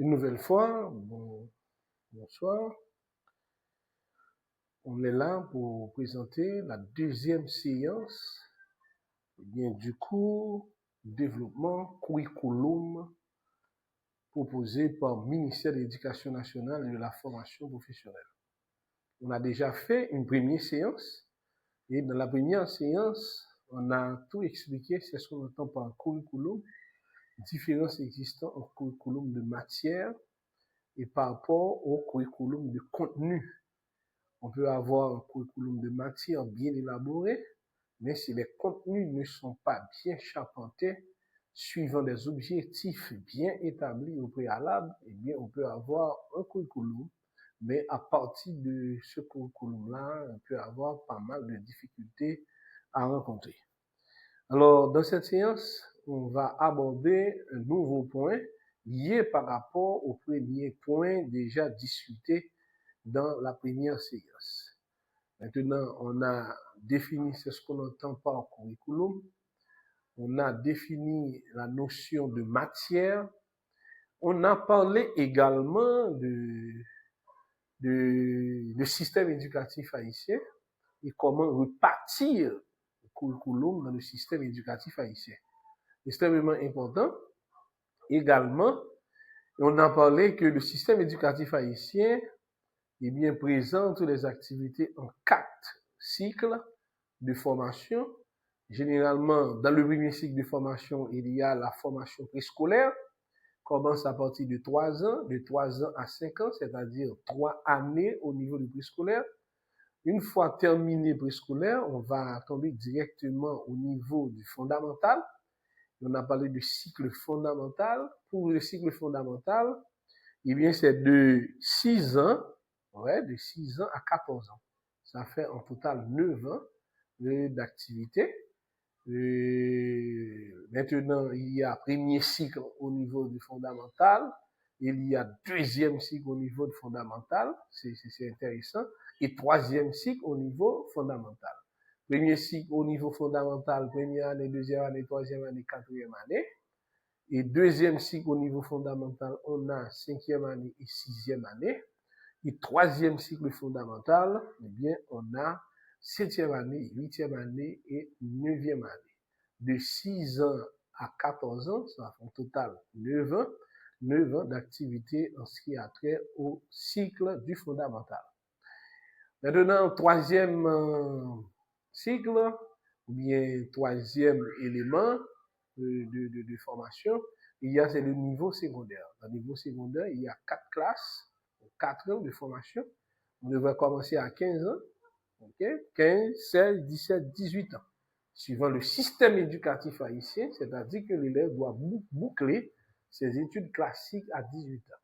Une nouvelle fois, bonsoir. On est là pour présenter la deuxième séance du cours développement curriculum proposé par le ministère de l'Éducation nationale et de la formation professionnelle. On a déjà fait une première séance et dans la première séance, on a tout expliqué, c'est ce qu'on entend par curriculum, différences existantes entre curriculum de matière et par rapport au curriculum de contenu. On peut avoir un curriculum de matière bien élaboré, mais si les contenus ne sont pas bien charpentés, suivant des objectifs bien établis au préalable, eh bien, on peut avoir un curriculum, mais à partir de ce curriculum-là, on peut avoir pas mal de difficultés à rencontrer. Alors, dans cette séance, on va aborder un nouveau point lié par rapport au premier point déjà discuté dans la première séance. Maintenant, on a défini ce qu'on entend par curriculum. On a défini la notion de matière. On a parlé également du système éducatif haïtien et comment repartir le curriculum dans le système éducatif haïtien. Extrêmement important. Également, on a parlé que le système éducatif haïtien est bien présente les activités en 4 cycles de formation. Généralement, dans le premier cycle de formation, il y a la formation préscolaire, commence à partir de 3 ans, de 3 ans à 5 ans, c'est-à-dire 3 années au niveau du préscolaire. Une fois terminé préscolaire, on va tomber directement au niveau du fondamental. On a parlé du cycle fondamental. Pour le cycle fondamental, eh bien, c'est de 6 ans, de 6 ans à 14 ans. Ça fait en total 9 ans d'activité. Maintenant, il y a premier cycle au niveau du fondamental. Il y a deuxième cycle au niveau du fondamental. C'est intéressant. Et troisième cycle au niveau fondamental. Premier cycle au niveau fondamental, première année, deuxième année, troisième année, quatrième année. Et deuxième cycle au niveau fondamental, on a cinquième année et sixième année. Et troisième cycle fondamental, eh bien, on a septième année, huitième année et neuvième année. De 6 ans à 14 ans, ça fait en total 9 ans d'activité en ce qui a trait au cycle du fondamental. Maintenant, troisième cycle, ou bien troisième élément de formation, c'est le niveau secondaire. Dans le niveau secondaire, il y a 4 classes, 4 ans de formation. On devrait commencer à 15 ans, 15, 16, 17, 18 ans. Suivant le système éducatif haïtien, c'est-à-dire que l'élève doit boucler ses études classiques à 18 ans.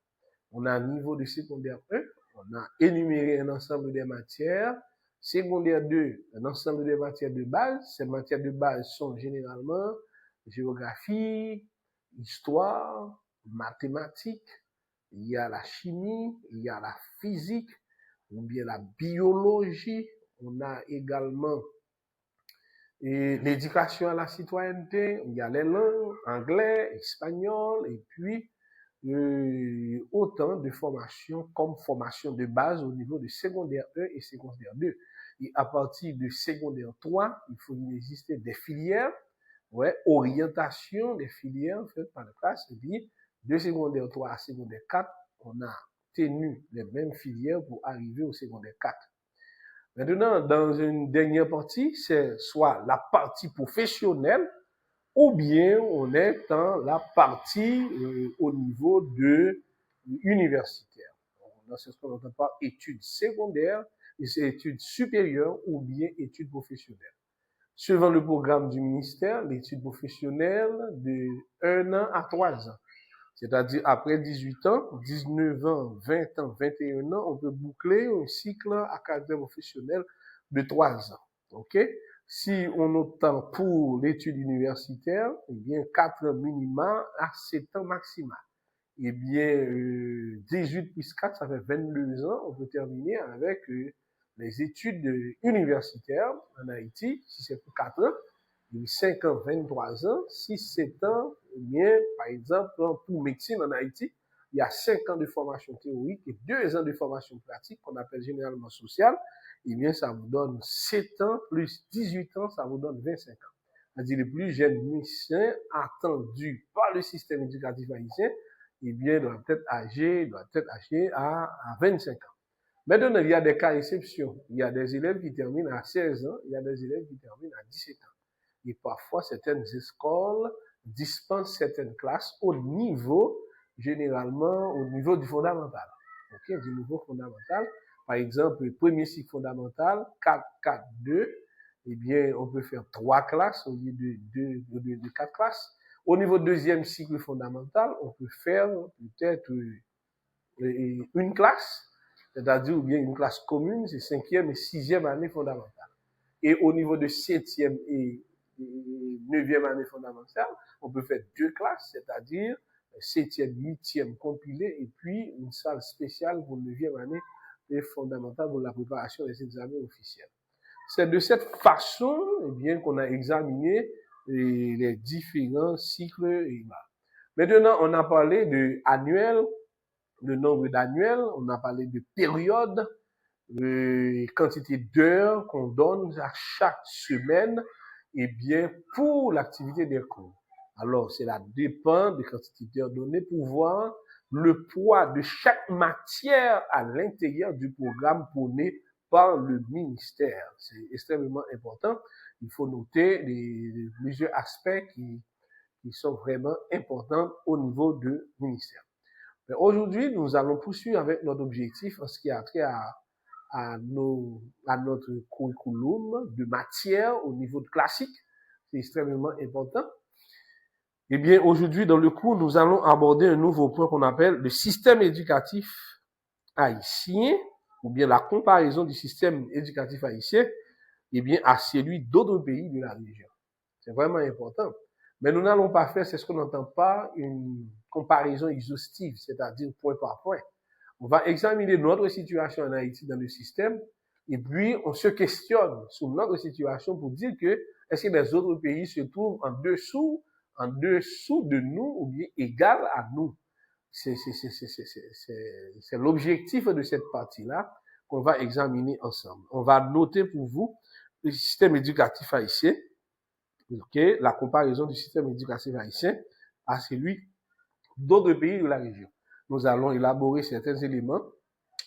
On a un niveau de secondaire 1, on a énuméré un ensemble des matières. Secondaire 2, un ensemble des matières de base. Ces matières de base sont généralement géographie, histoire, mathématiques, il y a la chimie, il y a la physique, ou bien la biologie. On a également l'éducation à la citoyenneté, il y a les langues, anglais, espagnol, et puis autant de formations comme formation de base au niveau de secondaire 1 et secondaire 2. Et à partir de secondaire 3, il faut qu'il existe des filières, orientation des filières faites par la classe. Et puis, de secondaire 3 à secondaire 4, on a tenu les mêmes filières pour arriver au secondaire 4. Maintenant, dans une dernière partie, c'est soit la partie professionnelle, ou bien on est dans la partie au niveau de universitaire. Dans ce qu'on n'entend pas études secondaires, études supérieures ou bien études professionnelles. Suivant le programme du ministère, l'étude professionnelle de 1 an à 3 ans. C'est-à-dire après 18 ans, 19 ans, 20 ans, 21 ans, on peut boucler un cycle académique professionnel de 3 ans. OK? Si on entend pour l'étude universitaire, eh bien 4 ans minima à 7 ans maximal. Eh bien 18 plus 4, ça fait 22 ans, on peut terminer avec les études universitaires en Haïti, si c'est pour 4 ans. 5 ans, 23 ans, 6, 7 ans, eh bien, par exemple, pour médecine en Haïti, il y a 5 ans de formation théorique et 2 ans de formation pratique qu'on appelle généralement sociale. Eh bien, ça vous donne 7 ans plus 18 ans, ça vous donne 25 ans. C'est-à-dire le plus jeune musicien attendu par le système éducatif haïtien, eh bien, doit être âgé à 25 ans. Maintenant, il y a des cas exceptions. Il y a des élèves qui terminent à 16 ans, il y a des élèves qui terminent à 17 ans. Et parfois, certaines écoles dispensent certaines classes généralement au niveau du fondamental. Ok, du niveau fondamental. Par exemple, le premier cycle fondamental, 4-4-2, eh bien, on peut faire 3 classes au lieu de 4 classes. Au niveau deuxième cycle fondamental, on peut faire peut-être une classe, c'est-à-dire ou bien une classe commune, c'est 5e et 6e année fondamentale. Et au niveau de 7e et 9e année fondamentale, on peut faire 2 classes, c'est-à-dire 7e, 8e compilé et puis une salle spéciale pour 9e année et fondamentale pour la préparation des examens officiels. C'est de cette façon eh bien, qu'on a examiné les différents cycles. Maintenant, on a parlé de annuel, le nombre d'annuels, on a parlé de période, quantité d'heures qu'on donne à chaque semaine, eh bien, pour l'activité des cours. Alors, cela dépend de quantité d'heures données pour voir le poids de chaque matière à l'intérieur du programme donné par le ministère. C'est extrêmement important. Il faut noter plusieurs aspects qui sont vraiment importants au niveau du ministère. Mais aujourd'hui, nous allons poursuivre avec notre objectif en ce qui a trait à notre curriculum de matière au niveau de classique. C'est extrêmement important. Eh bien, aujourd'hui, dans le cours, nous allons aborder un nouveau point qu'on appelle le système éducatif haïtien, ou bien la comparaison du système éducatif haïtien, eh bien, à celui d'autres pays de la région. C'est vraiment important. Mais nous n'allons pas faire, c'est ce qu'on n'entend pas, une comparaison exhaustive, c'est-à-dire point par point. On va examiner notre situation en Haïti dans le système, et puis on se questionne sur notre situation pour dire que est-ce que les autres pays se trouvent en dessous de nous ou bien égal à nous. C'est l'objectif de cette partie-là qu'on va examiner ensemble. On va noter pour vous le système éducatif haïtien, okay, la comparaison du système éducatif haïtien à celui d'autres pays de la région. Nous allons élaborer certains éléments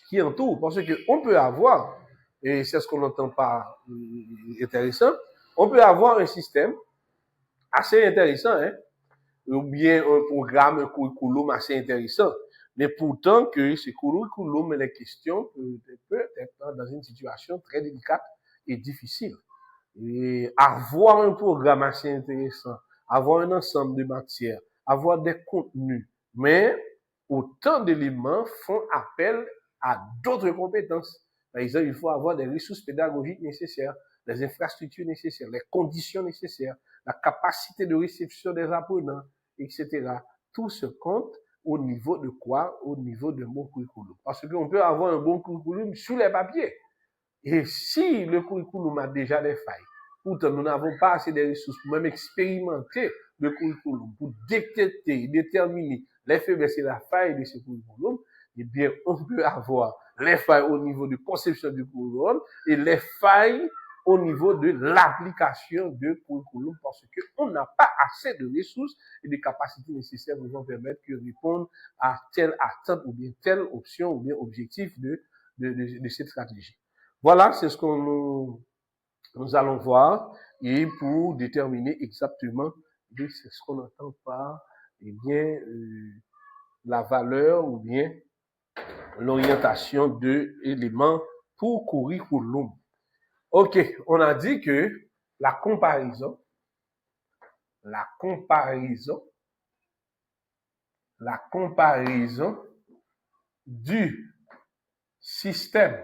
qui entourent, parce qu'on peut avoir, et c'est ce qu'on n'entend pas intéressant, on peut avoir un système assez intéressant, hein, ou bien un programme, un curriculum assez intéressant, mais pourtant que ce curriculum et les questions peuvent être dans une situation très délicate et difficile. Et avoir un programme assez intéressant, avoir un ensemble de matières, avoir des contenus, mais autant d'éléments font appel à d'autres compétences. Par exemple, il faut avoir des ressources pédagogiques nécessaires, les infrastructures nécessaires, les conditions nécessaires, la capacité de réception des apprenants, etc. Tout se compte au niveau de quoi? Au niveau d'un bon curriculum. Parce qu'on peut avoir un bon curriculum sur les papiers. Et si le curriculum a déjà des failles, pourtant nous n'avons pas assez de ressources pour même expérimenter le curriculum, pour détecter, déterminer les faiblesses et la faille de ce curriculum, eh bien, on peut avoir les failles au niveau de conception du curriculum et les failles au niveau de l'application du curriculum parce qu'on n'a pas assez de ressources et de capacités nécessaires qui vont permettre de répondre à telle attente ou bien telle option ou bien objectif de cette stratégie. Voilà, c'est ce que nous allons voir et pour déterminer exactement c'est ce qu'on entend par eh bien, la valeur ou bien l'orientation de éléments pour curriculum. Ok, on a dit que la comparaison du système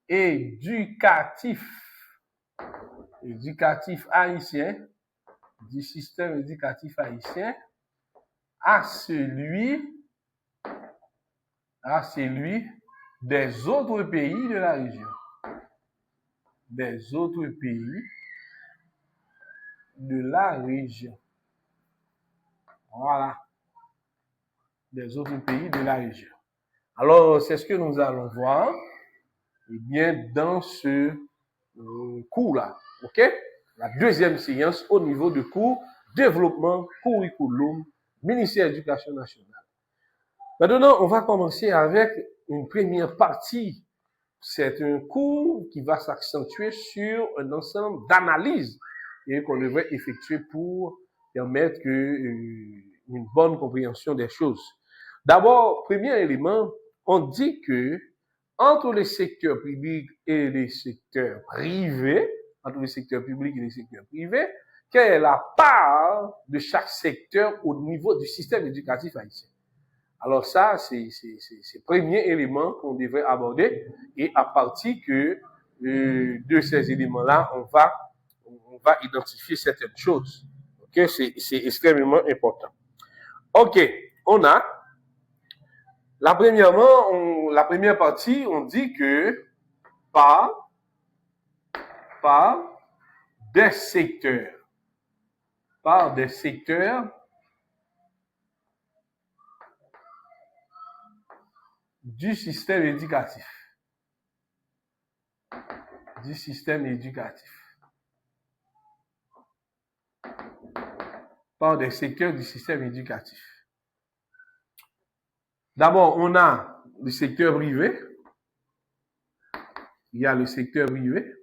éducatif haïtien, du système éducatif haïtien à celui des autres pays de la région. Des autres pays de la région. Voilà. Des autres pays de la région. Alors, c'est ce que nous allons voir, eh bien, dans ce cours-là. OK? La deuxième séance au niveau de cours développement curriculum, ministère de l'Éducation nationale. Maintenant, on va commencer avec une première partie. C'est un cours qui va s'accentuer sur un ensemble d'analyses et qu'on devrait effectuer pour permettre une bonne compréhension des choses. D'abord, premier élément, on dit que entre les secteurs publics et les secteurs privés, entre les secteurs publics et les secteurs privés, quelle est la part de chaque secteur au niveau du système éducatif haïtien? Alors ça, c'est le premier élément qu'on devrait aborder et à partir de ces éléments-là, on va identifier certaines choses. Ok, c'est extrêmement important. Ok, on a la première partie, on dit que par des secteurs du système éducatif. Par des secteurs du système éducatif. D'abord, on a le secteur privé. Il y a le secteur privé.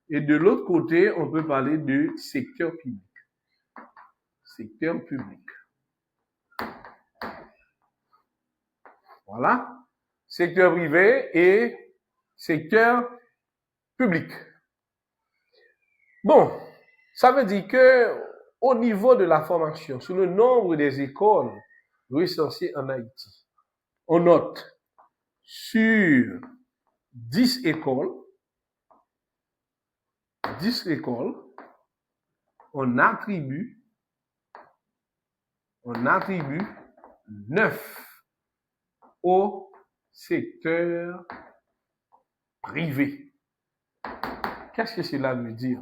Et de l'autre côté, on peut parler du secteur public. Secteur public. Voilà. Secteur privé et secteur public. Bon, ça veut dire que au niveau de la formation, sur le nombre des écoles recensées en Haïti, on note sur 10 écoles, on attribue 9 au secteur privé. Qu'est-ce que cela veut dire?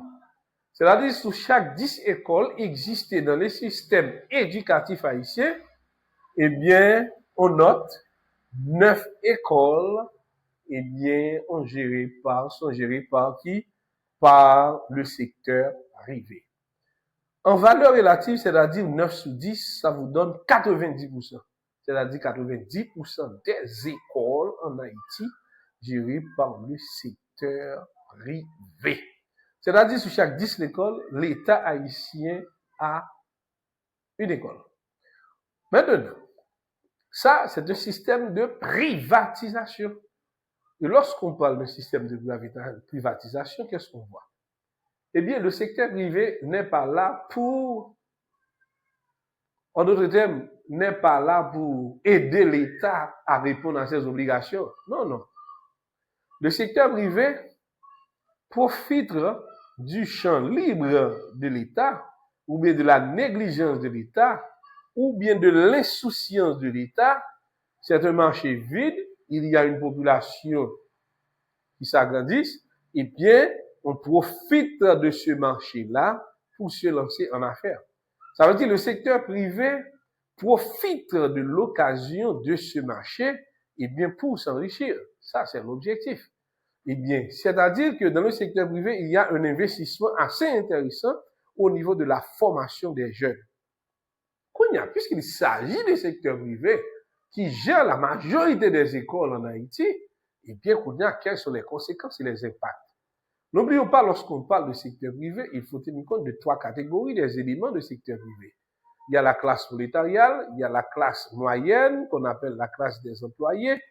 C'est-à-dire, sous chaque 10 écoles existent dans le système éducatif haïtien, eh bien, on note 9 écoles, eh bien, sont gérées par qui? Par le secteur privé. En valeur relative, c'est-à-dire 9 sur 10, ça vous donne 90%. C'est-à-dire 90% des écoles en Haïti gérées par le secteur privé. C'est-à-dire, sur chaque 10 écoles, l'État haïtien a une école. Maintenant, ça, c'est un système de privatisation. Et lorsqu'on parle de système de privatisation, qu'est-ce qu'on voit? Eh bien, le secteur privé n'est pas là pour, en d'autres termes, n'est pas là pour aider l'État à répondre à ses obligations. Non, non. Le secteur privé profite du champ libre de l'État, ou bien de la négligence de l'État, ou bien de l'insouciance de l'État. C'est un marché vide, il y a une population qui s'agrandisse, et bien, on profite de ce marché-là pour se lancer en affaires. Ça veut dire que le secteur privé profite de l'occasion de ce marché, et bien, pour s'enrichir. Ça, c'est l'objectif. Eh bien, c'est-à-dire que dans le secteur privé, il y a un investissement assez intéressant au niveau de la formation des jeunes. Puisqu'il s'agit du secteur privé qui gère la majorité des écoles en Haïti, eh bien, quelles sont les conséquences et les impacts? N'oublions pas, lorsqu'on parle de secteur privé, il faut tenir compte de 3 catégories des éléments de secteur privé. Il y a la classe prolétariale, il y a la classe moyenne, qu'on appelle la classe des employés,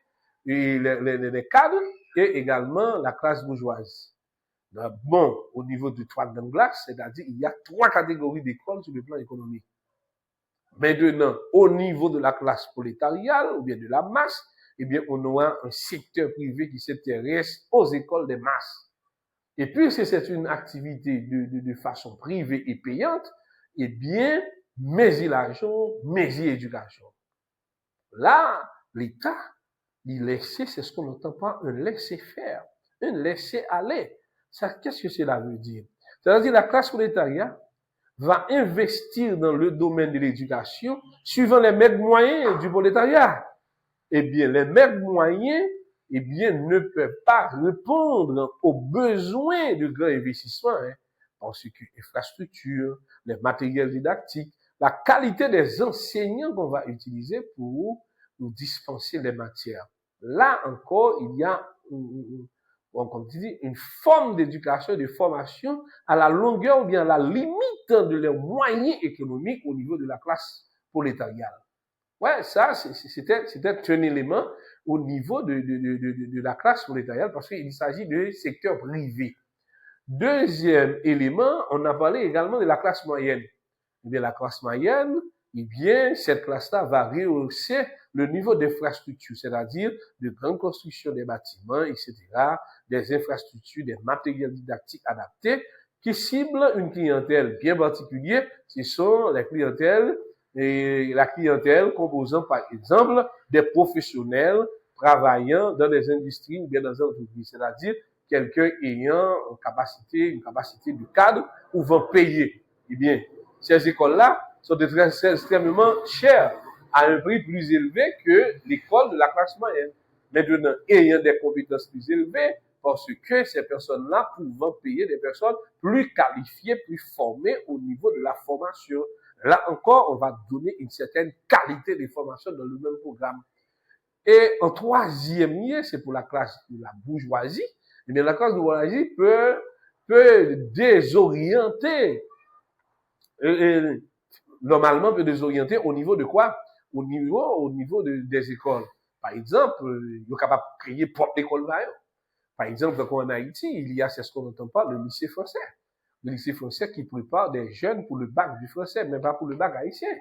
et les cadres, et également la classe bourgeoise. Bon, au niveau du triangle glace, c'est-à-dire il y a 3 catégories d'écoles sur le plan économique. Maintenant, au niveau de la classe prolétariale, ou bien de la masse, eh bien, on aura un secteur privé qui s'intéresse aux écoles des masses. Et puisque c'est une activité de façon privée et payante, eh bien, mais l'argent, mais éducation. Là, l'État, il laisse, c'est ce qu'on entend par un laisser-faire, un laisser-aller. Ça, qu'est-ce que cela veut dire? C'est-à-dire la classe prolétariat va investir dans le domaine de l'éducation suivant les maîtres moyens du prolétariat. Eh bien, les maîtres moyens, eh bien, ne peuvent pas répondre aux besoins de grands investissements, parce que l'infrastructure, les matériels didactiques, la qualité des enseignants qu'on va utiliser pour nous dispenser les matières. Là encore, il y a comme tu dis, une forme d'éducation, de formation à la longueur ou bien à la limite de leurs moyens économiques au niveau de la classe prolétariale. Ouais, ça, c'était un élément au niveau de la classe prolétariale parce qu'il s'agit de secteur privé. Deuxième élément, on a parlé également de la classe moyenne. Eh bien, la classe moyenne, eh bien, cette classe-là va rehausser le niveau d'infrastructure, c'est-à-dire de grandes constructions des bâtiments, etc., des infrastructures, des matériels didactiques adaptés qui ciblent une clientèle bien particulière. Ce sont les clientèles et la clientèle composant, par exemple, des professionnels travaillant dans des industries ou bien dans des entreprises, c'est-à-dire quelqu'un ayant une capacité de cadre pouvant payer. Eh bien, ces écoles-là sont extrêmement chères, à un prix plus élevé que l'école de la classe moyenne. Maintenant, ayant des compétences plus élevées, parce que ces personnes-là pouvant payer des personnes plus qualifiées, plus formées au niveau de la formation. Là encore, on va donner une certaine qualité de formation dans le même programme. Et en troisième lieu, c'est pour la classe de la bourgeoisie. Eh bien, la classe de la bourgeoisie peut désorienter, normalement peut désorienter au niveau de quoi? Au niveau des écoles. Par exemple, il est capable de créer propre école. Par exemple, en Haïti, il y a, c'est ce qu'on entend pas, le lycée français. Le lycée français qui prépare des jeunes pour le bac du français, mais pas pour le bac haïtien.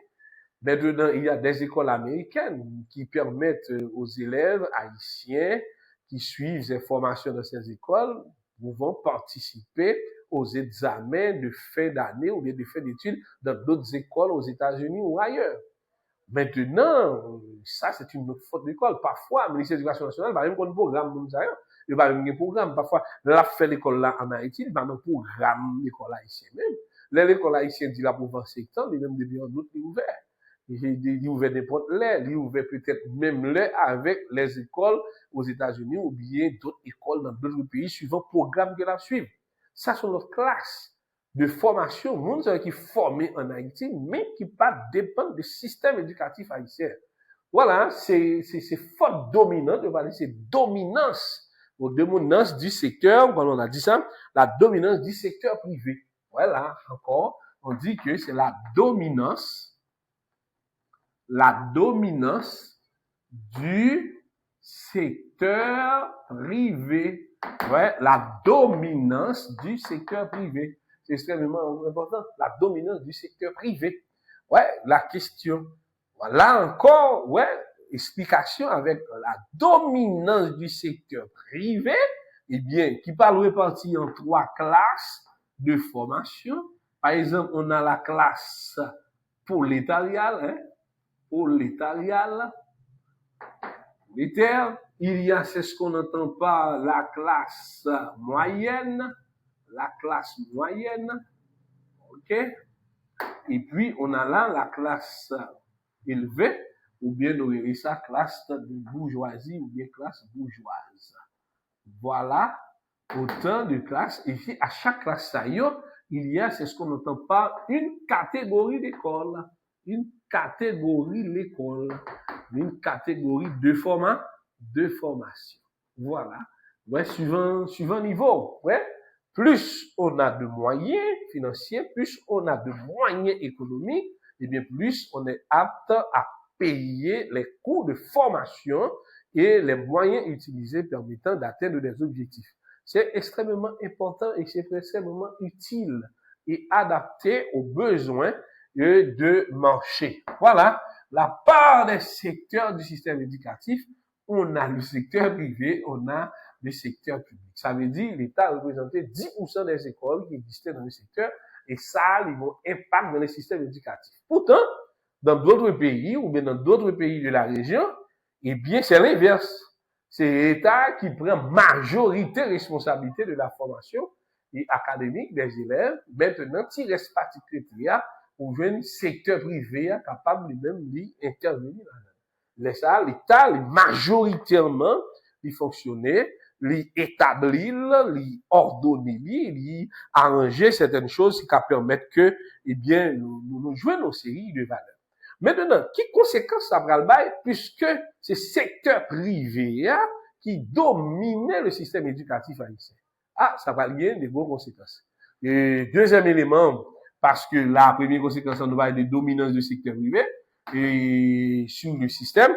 Maintenant, il y a des écoles américaines qui permettent aux élèves haïtiens qui suivent ces formations dans ces écoles pouvant participer aux examens de fin d'année ou bien de fin d'études dans d'autres écoles aux États-Unis ou ailleurs. Maintenant, ça, c'est une autre faute d'école. Parfois, le ministère de l'Éducation nationale va même qu'on programme comme ça. Il va même un programme. Parfois, là, fait l'école là en Haïti, il va même programme l'école haïtienne même. L'école haïtienne dit là pour 20 septembre, il même depuis un autre, il est ouvert. Il ouvert n'importe là, il ouvert peut-être même là avec les écoles aux États-Unis ou bien d'autres écoles dans d'autres pays suivant le programme qu'elle a suivi. Ça, sont notre classe de formation, monde qui est formé en Haïti, mais qui pas dépend du système éducatif haïtien. Voilà, c'est faute dominante, c'est dominance, ou dominance du secteur, quand on a dit ça, la dominance du secteur privé. Voilà, encore, on dit que c'est la dominance du secteur privé. Ouais, la dominance du secteur privé. C'est extrêmement important. La dominance du secteur privé. Ouais, la question. Voilà encore, ouais, explication avec la dominance du secteur privé, eh bien, qui parle répartie en 3 classes de formation. Par exemple, on a la classe prolétariale, prolétariale. Il y a, c'est ce qu'on n'entend pas, la classe moyenne, ok? Et puis, on a là la classe élevée, ou bien on dirait ça classe de bourgeoisie, ou bien classe bourgeoise. Voilà, autant de classes. Et puis, à chaque classe, il y a, c'est ce qu'on n'entend pas, une catégorie d'école. Une catégorie l'école, une catégorie de formation. Voilà. Ouais, suivant niveau. Ouais. Plus on a de moyens financiers, plus on a de moyens économiques, et bien plus on est apte à payer les coûts de formation et les moyens utilisés permettant d'atteindre des objectifs. C'est extrêmement important et c'est extrêmement utile et adapté aux besoins de marché. Voilà, la part des secteurs du système éducatif, on a le secteur privé, on a le secteur public. Ça veut dire l'État représentait 10% des écoles qui existaient dans le secteur et ça a un impact dans le système éducatif. Pourtant, dans d'autres pays ou bien dans d'autres pays de la région, eh bien, c'est l'inverse. C'est l'État qui prend majorité responsabilité de la formation et académique des élèves, maintenant, il reste particulier pour un secteur privé capable lui-même d'intervenir. L'État, majoritairement, il fonctionner, il établir, il ordonner, il arranger certaines choses qui permettent que, eh bien, nous jouons nos séries de valeurs. Maintenant, qui conséquence ça va le bail, puisque c'est secteur privé qui dominait le système éducatif haïtien. Ça va lier des gros conséquences. Et deuxième élément, parce que la première conséquence, on va être de dominance du secteur privé et sur le système,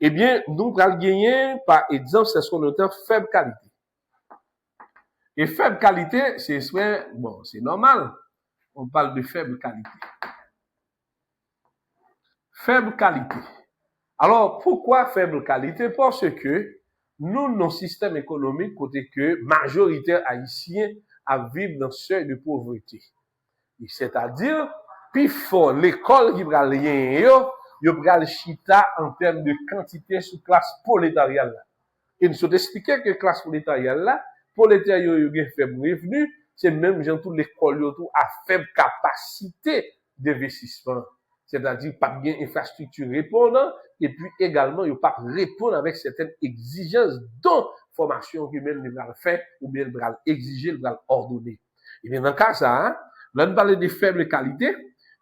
eh bien, nous allons gagner, par exemple, c'est ce qu'on appelle faible qualité. Et faible qualité, c'est normal. On parle de faible qualité. Faible qualité. Alors, pourquoi faible qualité? Parce que nous, nos systèmes économiques, côté que majoritaire haïtien à vivre dans ce seuil de pauvreté. C'est-à-dire, puis fort, l'école qui va lier, yo pral chita en termes de quantité sous classe prolétariale. Et nous sommes expliqué que classe prolétariale là, prolétaire yo gen faible revenu, c'est même gens tout l'école yo tout à faible capacité d'investissement. C'est-à-dire pas bien infrastructure répondant et puis également yo pas répondre avec certaines exigences dont formation que même il va faire ou bien il va exiger, il va ordonner. Et bien dans le cas ça, là nous parler de faible qualité,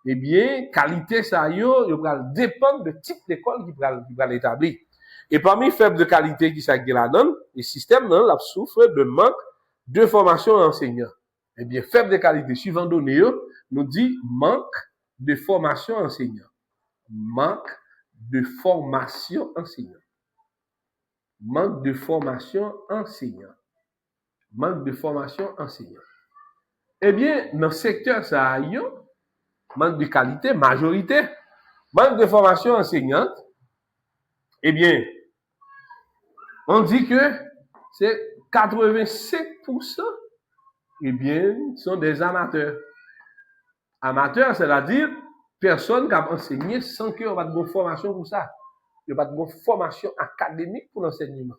eh bien qualité ça yo va dépendre de type d'école qui va l'établir. Et parmi faible de qualité qui ça qui la donne, le système non la souffre de manque de formation enseignant. Eh bien faible de qualité suivant donné nous dit manque de formation enseignant. Manque de formation enseignant. Manque de formation enseignant. Manque de formation enseignant. Eh bien, dans le secteur ça y a manque de qualité, majorité, manque de formation enseignante, eh bien, on dit que c'est 85%, eh bien, sont des amateurs. Amateurs, c'est-à-dire personne qui a enseigné sans qu'il y ait de formation pour ça. Il n'y a pas de formation académique pour l'enseignement.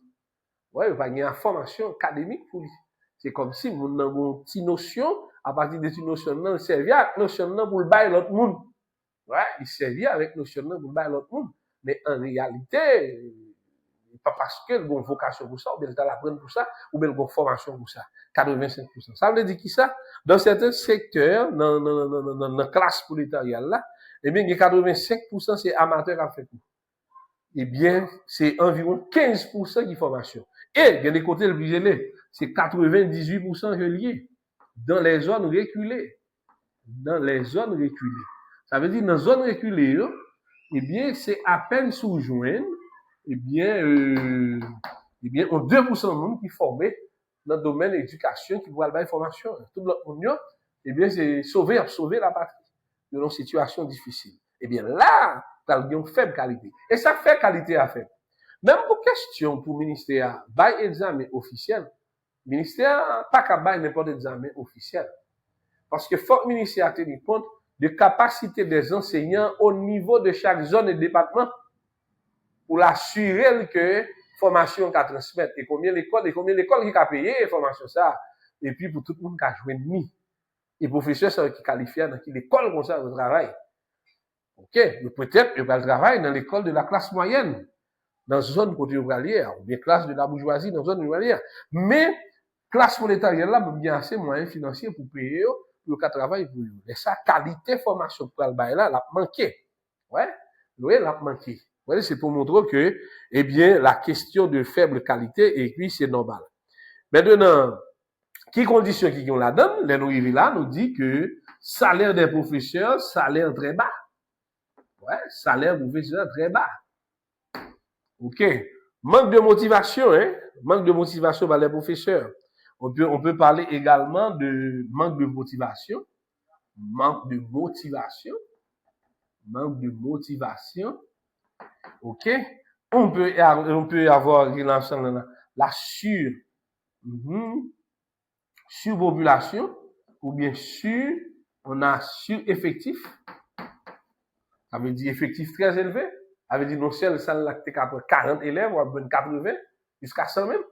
Ouais, il n'y a pas de formation académique pour lui. C'est comme si on a une petite notion, à partir de cette notion, il servit avec notion pour le bail l'autre monde. Ouais, il servit avec notion pour le bail l'autre monde. Mais en réalité, pas parce que une vocation pour ça, ou bien la prendre pour ça, ou bien une formation pour ça. 85%. Ça veut dire qui ça? Dans certains secteurs, dans la classe prolétariale là, eh bien, 85% c'est amateurs qui ont fait tout. Eh bien, c'est environ 15% qui formation. Et, il y a des côtés le plus élevés, c'est 98% reliés dans les zones reculées. Dans les zones reculées. Ça veut dire, dans les zones reculées, eh bien, c'est à peine sous-joindre, eh bien, on 2% de monde qui formé dans le domaine de l'éducation, qui voit la formation. Tout le monde, eh bien, c'est sauver la patrie dans une situation difficile. Eh bien, là, tu as une faible qualité. Et ça fait qualité à faire. Même pour question pour le ministère, bail examen officiel, le ministère pas qu'à bail n'importe examen officiel. Parce que faut le ministère tenir compte de capacité des enseignants au niveau de chaque zone et département pour l'assurer que formation qu'a transmettre et combien l'école qui a payé formation ça et puis pour tout le monde qui a joué demi et professeur ça qui qualifié dans l'école comme ça de travail. OK, mais peut-être il va travailler dans l'école de la classe moyenne dans une zone côté ouvrière ou bien classe de la bourgeoisie dans une zone ouvrière. Mais classe prolétarienne là bien assez moyens financiers pour payer pour le travail pour eux. Et ça qualité formation pour le bail là l'a manqué. Ouais, l'a manqué. Ouais, c'est pour montrer que eh bien la question de faible qualité et puis c'est normal. Maintenant, qui conditions qui ont la donne, les nous arrivons là nous dit que salaire des professeurs, salaire très bas. Ouais, salaire professeur très bas. OK. Manque de motivation, hein? Manque de motivation par les professeurs. On peut parler également de manque de motivation. Manque de motivation. Manque de motivation. OK. On peut avoir la surpopulation ou bien on a sureffectif. Ça veut dire effectif très élevé. Ça veut dire non seulement ça là que 40 élèves ou 80 jusqu'à 100 même.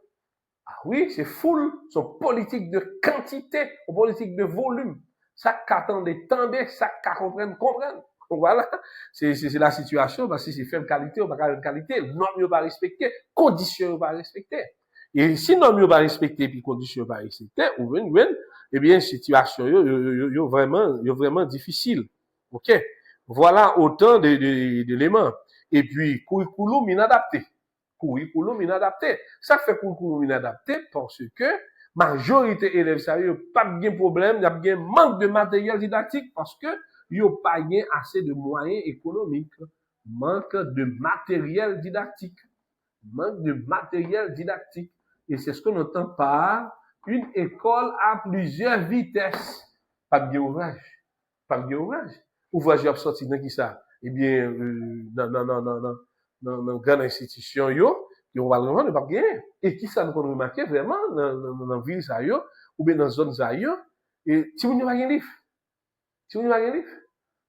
Ah oui, c'est full, son politique de quantité, son politique de volume. Ça qu'attendait, tendez, ça qu'à comprendre. Voilà, c'est la situation, parce que c'est faible qualité ou pas faible qualité, normes ne pas respecter, conditions ne pas respecter. Et si normes ne pas respecter, puis conditions ne pas respecter, ou bien, eh bien, situation, vraiment difficile. OK? Voilà autant d'éléments. Et puis, curriculum inadapté. Curriculum inadapté. Ça fait curriculum inadapté parce que majorité élèves, ça y a pas de problème, il y a bien manque de matériel didactique parce que il n'y a pas assez de moyens économiques. Manque de matériel didactique. Manque de matériel didactique. Et c'est ce qu'on entend par une école à plusieurs vitesses. Pas de bien ouvrage. Pas de bien ouvrage. Ouvrage a sorti dans qui ça? Eh bien, dans grande institution, qui on va vraiment ne pas gagner. Et qui ça nous remarqué vraiment dans ville ça yo, ou bien dans zone ça yo, et si vous n'avez pas de livre. Si vous n'avez pas de livre.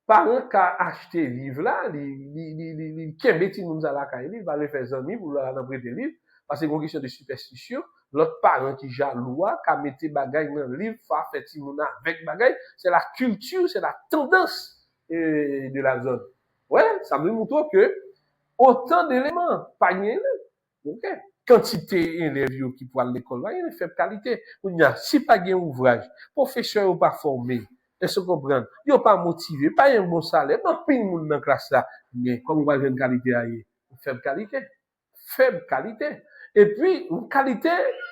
Parent qui a acheté livre là, qui est métier nous à la caille, il va le faire amis pour la prêter livre parce que c'est une question de superstition. L'autre parent qui jaloux, qui a mis bagay dans le livre, fait timouna avec bagay, c'est la culture, c'est la tendance de la zone. Ouais, ça me montre que autant d'éléments, pas rien. OK. Quantité d'élèves qui pour l'école, il y a une faible qualité. Si pas de ouvrage, professeur ou pas formé, est-ce que vous comprenez? Ils n'ont pas motivé, pas un bon salaire, pas de monde dans la classe là. Mais comme on va une qualité ailleurs, faible qualité. Faible qualité. Et puis, une qualité,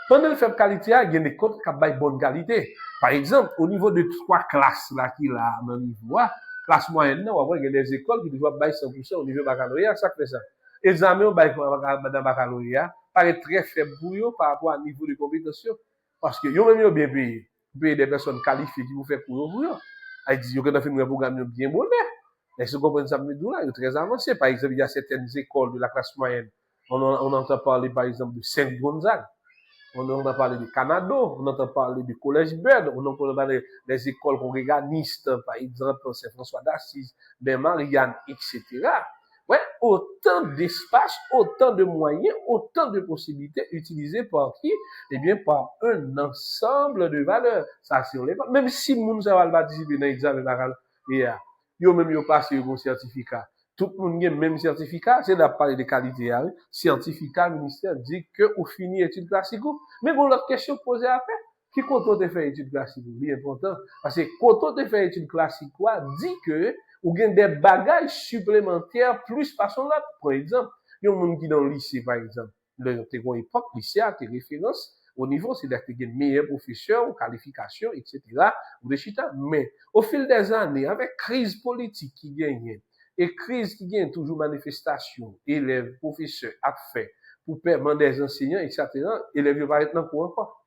pendant la faible qualité, il y a des codes qui ont une bonne qualité. Par exemple, au niveau de 3 classes là, qui là, dans le niveau, classe moyenne, on va voir qu'il y a des écoles qui doivent bailler 100% au niveau baccalauréat, ça fait ça. Examen dans baccalauréat paraît très faible pour eux par rapport au niveau de compétence. Parce que, yo même bien payé. Vous payez des personnes qualifiées qui vous font pour eux. Ils disent que dans un programme bien bon. Est-ce que vous comprenez ça? Ils sont très avancés. Par exemple, il y a certaines écoles de la classe moyenne. On entend parler, par exemple, de Saint-Gonzague. On entend parler de Canada. On entend parler du Collège Bird. On entend parler des écoles congréganistes, par exemple, Saint-François d'Assise, Ben Marianne, etc. Ouais, autant d'espace, autant de moyens, autant de possibilités utilisées par qui? Eh bien, par un ensemble de valeurs. Ça, c'est on les pas. Même si moun sa va participer dans l'examen baccalauréat, yo même yo passe un certificat. Tout le monde a le même certificat, c'est de parler de qualité. Certificat, ministère dit que ou fini études classiques. Mais bon, l'autre question posée après, qui compte de faire études classiques? C'est important. Parce que quand on fait études classiques, dit que ou gen des bagages supplémentaires plus façon là. Par exemple, il y a un monde qui dans le lycée, par exemple, dans une époque, lycée a tes références au niveau, c'est d'être des meilleurs professeurs, qualifications, etc. ou des chita. Mais, au fil des années, avec crise politique qui gagne, et crise qui gagne toujours manifestation, élèves, professeurs, à fait, pour permettre des enseignants, etc., élèves vont être dans le courant encore.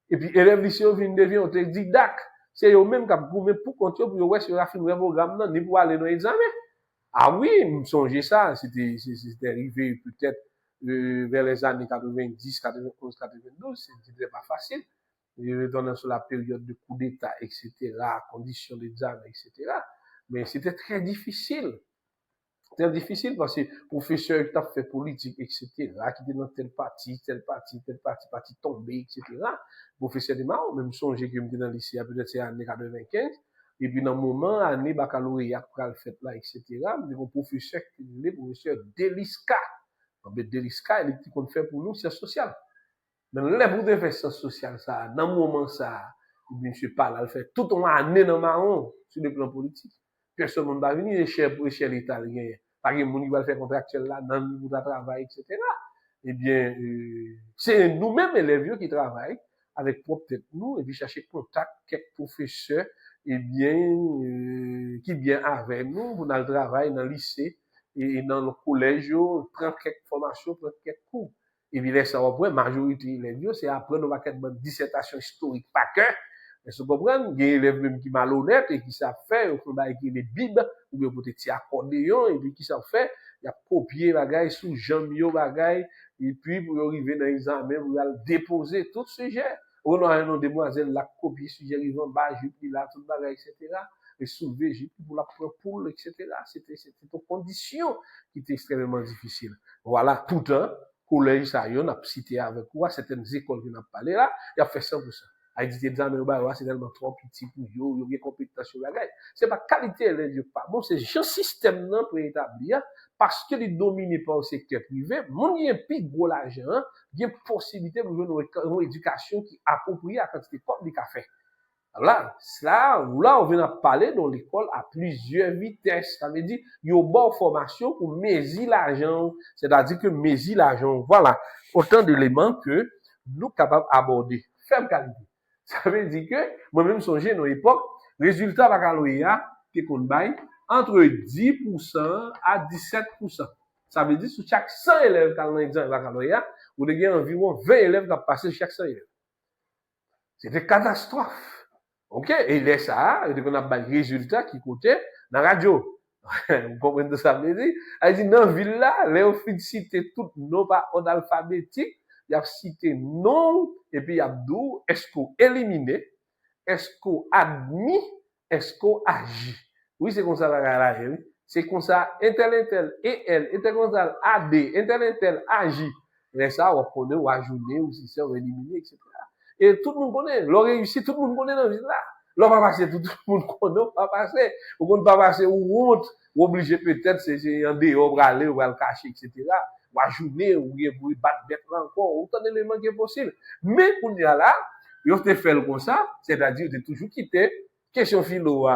Et puis, élèves lycée viennent devenir autodidactes. C'est eux-mêmes qui ont pour continuer pour voir si on a fini le programme, non, ni pour aller dans l'examen. Ah oui, me songeais ça, c'était arrivé peut-être vers les années 90, 91, 92, c'était pas facile. Retournant sur la période de coup d'État, etc., conditions d'examen, etc. Mais c'était très difficile. Très difficile parce que professeur qui a fait politique, etc., qui était dans parti tombé, etc., professeur de Mao, même songer que j'étais dans le lycée, peut-être c'est l'année 95, et puis dans le moment, année baccalauréat, pour le fait là, etc., mais un professeur qui est le professeur Deliska. Deliska, il est qu'on fait pour nous, c'est social. Mais là, vous devez faire ça social, ça, dans le moment, ça, je sais pas, là, il fait toute une année dans marron, sur le plan politique. Personne ne va venir pour l'échelle italienne. Par exemple, on va faire contractuel là, dans le niveau de travail, etc. Eh bien, c'est nous-mêmes, élèves, qui travaillent avec propre tête nous, et puis chercher contact quelques professeurs, eh bien, qui viennent avec nous, pour dans le travail, dans le lycée, et dans le collège, prendre quelques formations, prendre quelques cours. Et puis, là, ça va pour majorité élèves, c'est apprendre une dissertation historique, pas que. Mais vous comprenez, il y a des élèves même qui sont malhonnêtes et qui savent faire, ils font des bibles, ou bien peut-être des accordéons, et puis qui savent faire, il y a copié bagaille sous jambio bagaille, et puis pour arriver dans l'examen, vous allez déposer tout sujet. On a une demoiselle, la copie sujet, ils vont bas, jupe, là, tout bagaille, etc. Et soulever jupe pour la prendre, etc. C'était une condition qui était extrêmement difficile. Voilà, tout un collège ça yon a cité avec quoi certaines écoles qui n'a parlé là, il a fait 100%. A dit examen c'est tellement trop petit pour yo bien compétence sur la gueule. C'est pas qualité élève pas bon, c'est un système non pour établir parce que les dominé par le secteur privé, mon y a plus gros l'argent, il y a possibilité pour une éducation qui appropriée à quantité comme du café. Là, on vient parler dans l'école à plusieurs vitesses. Ça veut dire, il y a une bonne formation pour mesurer l'argent. C'est-à-dire que mesurer l'argent, voilà, autant d'éléments que nous sommes capables d'aborder. Ferme qualité. Ça veut dire que, moi-même, songez dans l'époque, résultat baccalauréat, qui qu'on bail, entre 10% à 17%. Ça veut dire, sur chaque 100 élèves qui ont un examen baccalauréat, vous avez environ 20 élèves qui ont passé chaque 100 élèves. C'était une catastrophe. OK? Et il est ça, il y a des résultats qui coûtaient dans la radio. Vous comprenez ce que ça veut dire? Il dit, dans la ville là, les ont cité tout non pas en alphabétique, il a cité non, et puis il y a dit, est-ce qu'on éliminé, est-ce qu'on admis, est-ce qu'on agit? Oui, c'est comme ça la oui. C'est comme ça, intel, EL, intel, AD, intel, agit. Et ça, on connaît, ou ajouter, ou si c'est, ou éliminer, etc. Et tout le monde connaît. L'on réussit, tout le monde connaît dans la vie là. L'on va passer, tout le monde connaît, on va passer. On ne va pas passer, ou honte, ou obligé peut-être, c'est un dehors, ou aller, ou le cacher, etc. Ou ajouter, ou battre bête là encore, autant d'éléments qui est possible. Mais, pour dire là, ils ont fait comme ça, c'est-à-dire, ils ont toujours quitté, question philo,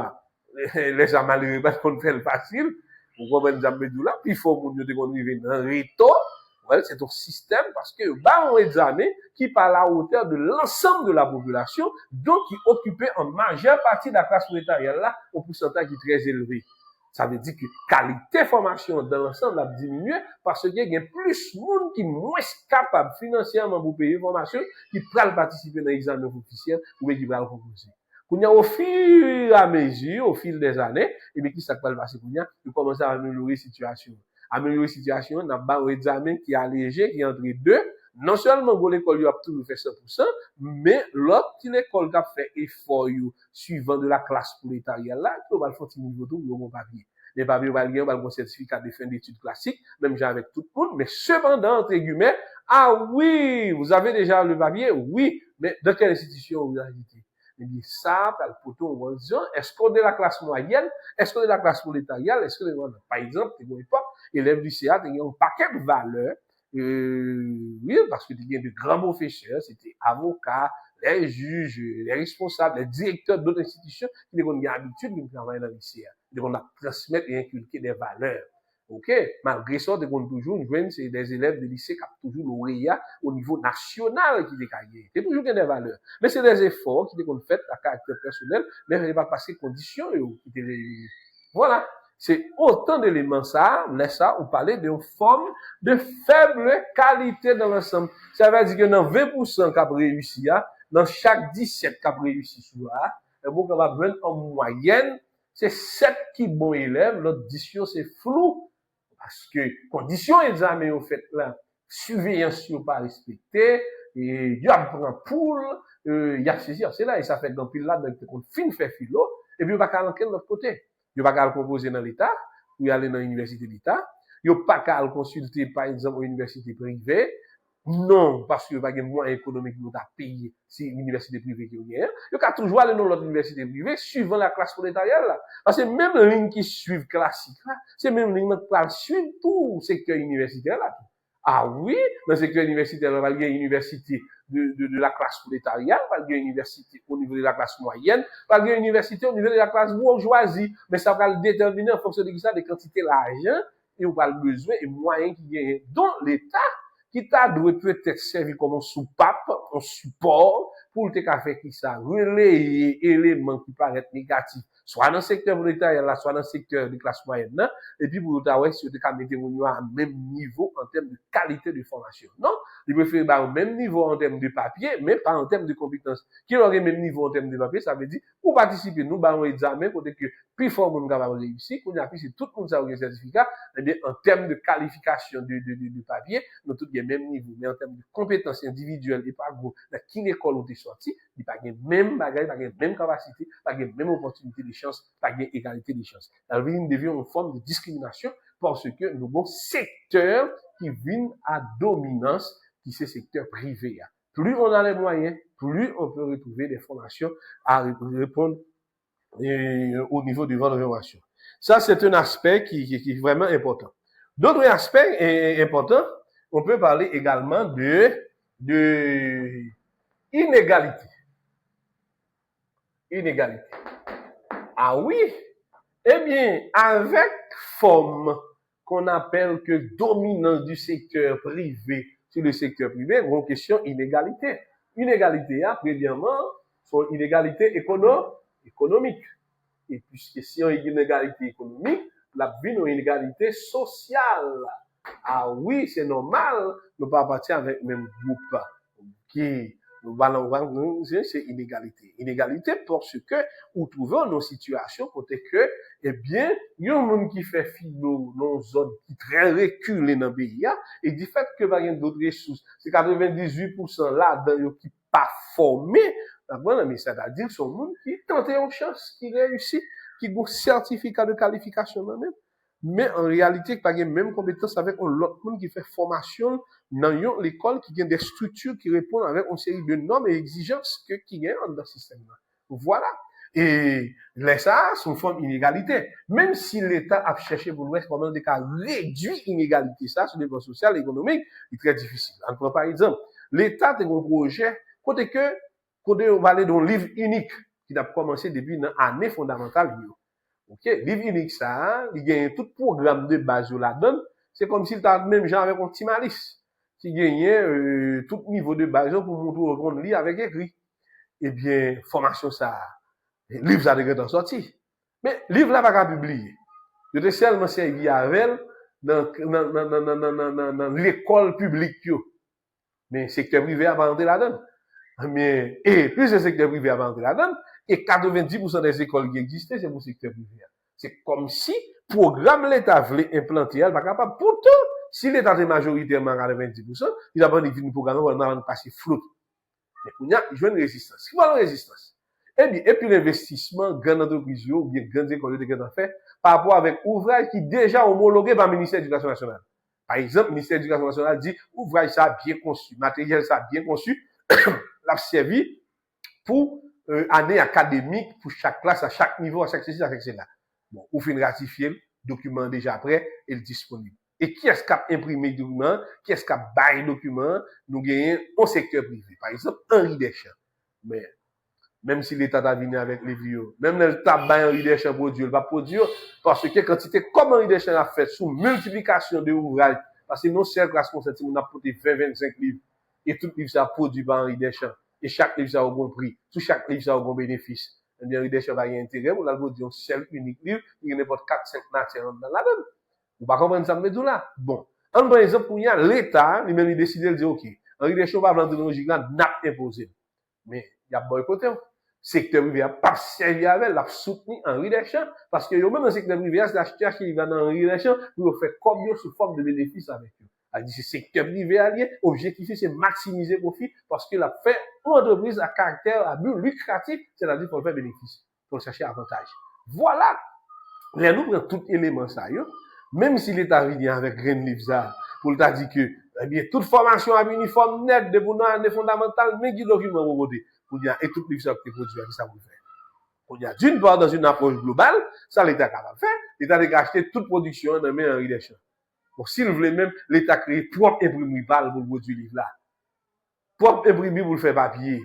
les amalérés, parce qu'on fait le facile, vous comprenez, là, puis il faut, qu'on arrive dans le réto, ouais, c'est un système parce que on examen qui par la hauteur de l'ensemble de la population, donc qui occupait en majeure partie de la classe prolétarienne là, au pourcentage qui est très élevé. Ça veut dire que qualité formation dans l'ensemble a diminué parce qu'il y a plus de monde qui est moins capable financièrement pour payer formation qui peut participer dans l'examen officiel ou qui va le proposer. Au fil à mesure, au fil des années, et bien qui ça va passer il commence à améliorer la situation. Améliorer la situation, on a un examen qui est allégé, qui est entre deux. Non seulement l'école a toujours fait 100%, mais l'autre l'école qui a fait effort suivant de la classe prolétarienne là, qui va le faire niveau tout le papier. Les papiers va gagner un certificat de fin d'études classiques, même j'ai avec tout le monde, mais cependant, entre guillemets, ah oui, vous avez déjà le papier, oui, mais dans quelle institution vous avez été? Il dit ça, par le poteau, on va dire, est-ce qu'on est de la classe moyenne? Est-ce qu'on est de la classe prolétarienne? Est-ce qu'on est, par exemple, à une époque, élève du CA, il y a un paquet de valeurs, oui, parce que il y a de grands professeurs, c'était avocats, les juges, les responsables, les directeurs d'autres institutions, qui ont l'habitude de travailler dans le CA. Donc, on a transmettre et inculquer des valeurs. OK? Malgré ça, on toujours une c'est des élèves de lycée qui ont toujours lauréat au niveau national qui décaillé. C'est toujours des valeurs. Mais c'est des efforts qui ont fait à caractère personnel, mais il va passer conditions, voilà. C'est autant d'éléments ça, laisse ça, on parlait d'une forme de faible qualité dans l'ensemble. Ça veut dire que dans 20% qui a réussi, dans chaque 17 qui a réussi sur là, et bon, on va prendre en moyenne, c'est 7 qui bon élèves, l'autre 10 c'est flou. Parce que conditions examen au fait là, surveillance pas respectée, et il y a un poule, il y a ceci, c'est là, et ça fait dans pile là, donc on fin fait philo, et puis on va qu'à l'enquête de l'autre côté. Il va qu'à le composer dans l'État, ou aller dans l'université d'État, il n'y a pas qu'à le consulter, par exemple, aux universités privées, non, parce qu'il n'y a pas de moyens économiques pour payer si l'université privée qui est. Il y a toujours aller dans l'autre université privée, suivant la classe prolétarienne là. Parce que même les lignes qui suivent classique là, c'est même les lignes qui suivent tout le secteur universitaire là. Ah oui, dans le secteur universitaire, il va y avoir une université de la classe prolétarienne, il va y avoir une université au niveau de la classe moyenne, il va y avoir une université au niveau de la classe bourgeoisie. Mais ça va le déterminer en fonction de ça, des quantités d'argent, et on va le besoin et moyens qui gagnent. Donc, l'État, qui t'a doit peut-être servir comme un soupape, un support, pour te faire qui ça, relayer éléments qui paraissent négatifs, soit dans le secteur prolétariat, soit dans le secteur de classe moyenne, non? Et puis pour t'avoir si tu as mettre à même niveau en termes de qualité de formation. Non? Il peut faire au même niveau en termes de papier, mais pas en termes de compétences. Qui aurait même niveau en termes de papier, ça veut dire, pour participer, nous, un examen, pour que plus fort nous capable réussir, qu'on a si tout le monde a un certificat, eh bien, en termes de qualification de papier, nous tous le même niveau, mais en termes de compétences individuelles, et pas gros, dans quelle école on est sorti, il n'y a pas de même bagage, pas de même capacité, pas de même opportunité de chance, pas de égalité de chance. Alors, il devient une forme de discrimination parce que nous avons secteur qui viennent à dominance qui c'est secteur privé. Plus on a les moyens, plus on peut retrouver des formations à répondre au niveau du vente de formation. Ça, c'est un aspect qui est vraiment important. D'autres aspects importants, on peut parler également de inégalité. Inégalité. Ah oui, eh bien, avec forme qu'on appelle que dominance du secteur privé sur le secteur privé, une question inégalité. Inégalité, premièrement, sont inégalité économique. Et puisque si on a une inégalité économique, la vie une inégalité sociale. Ah oui, c'est normal, nous pas partir avec le même groupe qui c'est inégalité. Inégalité parce que nous trouvons nos situations côté que, eh bien, il y a un monde qui fait philo dans une zone qui très reculée dans le pays, et du fait que il y a d'autres ressources, c'est 98% là, qui pas formé, mais c'est-à-dire, c'est un monde qui tente une chance, qui réussit, qui a un certificat de qualification même. Mais en réalité, pas les mêmes compétences avec l'autre monde qui fait formation dans l'école, qui a des structures qui répondent avec une série de normes et exigences qui gagnent dans le système. Voilà. Et là, ça, c'est une forme d'inégalité. Même si l'État a cherché pour l'Ouest comment réduire l'inégalité, ça, sur le plan social et économique, c'est très difficile. On prend par exemple, l'État a un projet, côté on va aller dans un livre unique qui a commencé depuis l'année fondamentale. Ok, livre unique ça, il y a tout programme de base là donne, c'est comme si tu as même genre avec un petit malice qui gagnait tout niveau de base pour montrer qu'on lit avec écrit. Eh bien, formation ça, livre ça de sorti. Mais livre là pas publié. Je te seulement servi avec dans l'école publique mais secteur privé a pas entré là-dedans. Mais et plus le secteur privé a pas entré là-dedans. Et 90% des écoles qui existaient, c'est pour le secteur privé. C'est comme si le programme l'État voulait implanter, elle n'est pas capable. Pourtant, si l'État est majoritairement à 90%, il a pas de programme, on va passer flou. Mais il y a une résistance. Qui va la résistance? Et puis l'investissement, grande entreprise, ou bien grandes écoles de grandes affaires, par rapport avec ouvrage qui est déjà homologué par le ministère de l'Éducation nationale. Par exemple, le ministère de l'Éducation nationale dit, ouvrage ça bien conçu, matériel ça bien conçu, l'a servi pour année académique pour chaque classe, à chaque niveau, à chaque ceci, à chaque cela. Bon, ou fin ratifier le document déjà prêt et disponible. Et qui est-ce qui a imprimé le document? Qui est-ce qui a baillé le document? Nous gagnons au secteur privé. Par exemple, Henri Deschamps. Mais, même si l'État a venu avec les vieux, même l'État baille Henri Deschamps produire, il va produire parce que quantité comme Henri Deschamps a fait sous multiplication de ouvrages, parce que non seule classe concertée, on a porté 20-25 livres, et tout livre ça produit par Henri Deschamps. Et chaque livre, ça a un bon prix. Sous chaque livre, ça a un bon bénéfice. Eh bien, il y a un intérêt pour la dire un seul unique livre, il y a n'importe 4-5 matières dans la donne. Vous ne comprenez pas ça, mais là. Bon. En par exemple, pour l'État, lui-même, il décide de dire, OK, Henri Deschamps va vendre une logique là, n'a pas imposé. Mais, il y a boycotté. Secteur privé a pas servi avec, l'a soutenu Henri Deschamps, parce que, même dans le secteur privé, c'est l'acheteur qui va dans Henri Deschamps, pour faire combien sous forme de bénéfices avec eux. C'est secteur privé allié, objectif c'est maximiser profit parce que la fait une entreprise à caractère à but lucratif, c'est-à-dire pour faire bénéfice, pour chercher avantage. Voilà. Là, nous prenons tout élément ça, même si l'État vient avec Green Livza, pour le dire que, eh bien, toute formation à uniforme net, de bon année fondamentale, mais qui document pour voter, pour dire, et tout livre qui est produit, ça vous fait. Pour dire, d'une part, dans une approche globale, ça l'État capable de faire, l'État a acheté toute production dans mes Henri Deschamps. Bon, s'il voulait même, l'État créer propre imprimerie pour le produire livre là. Propre imprimerie pour le faire papier.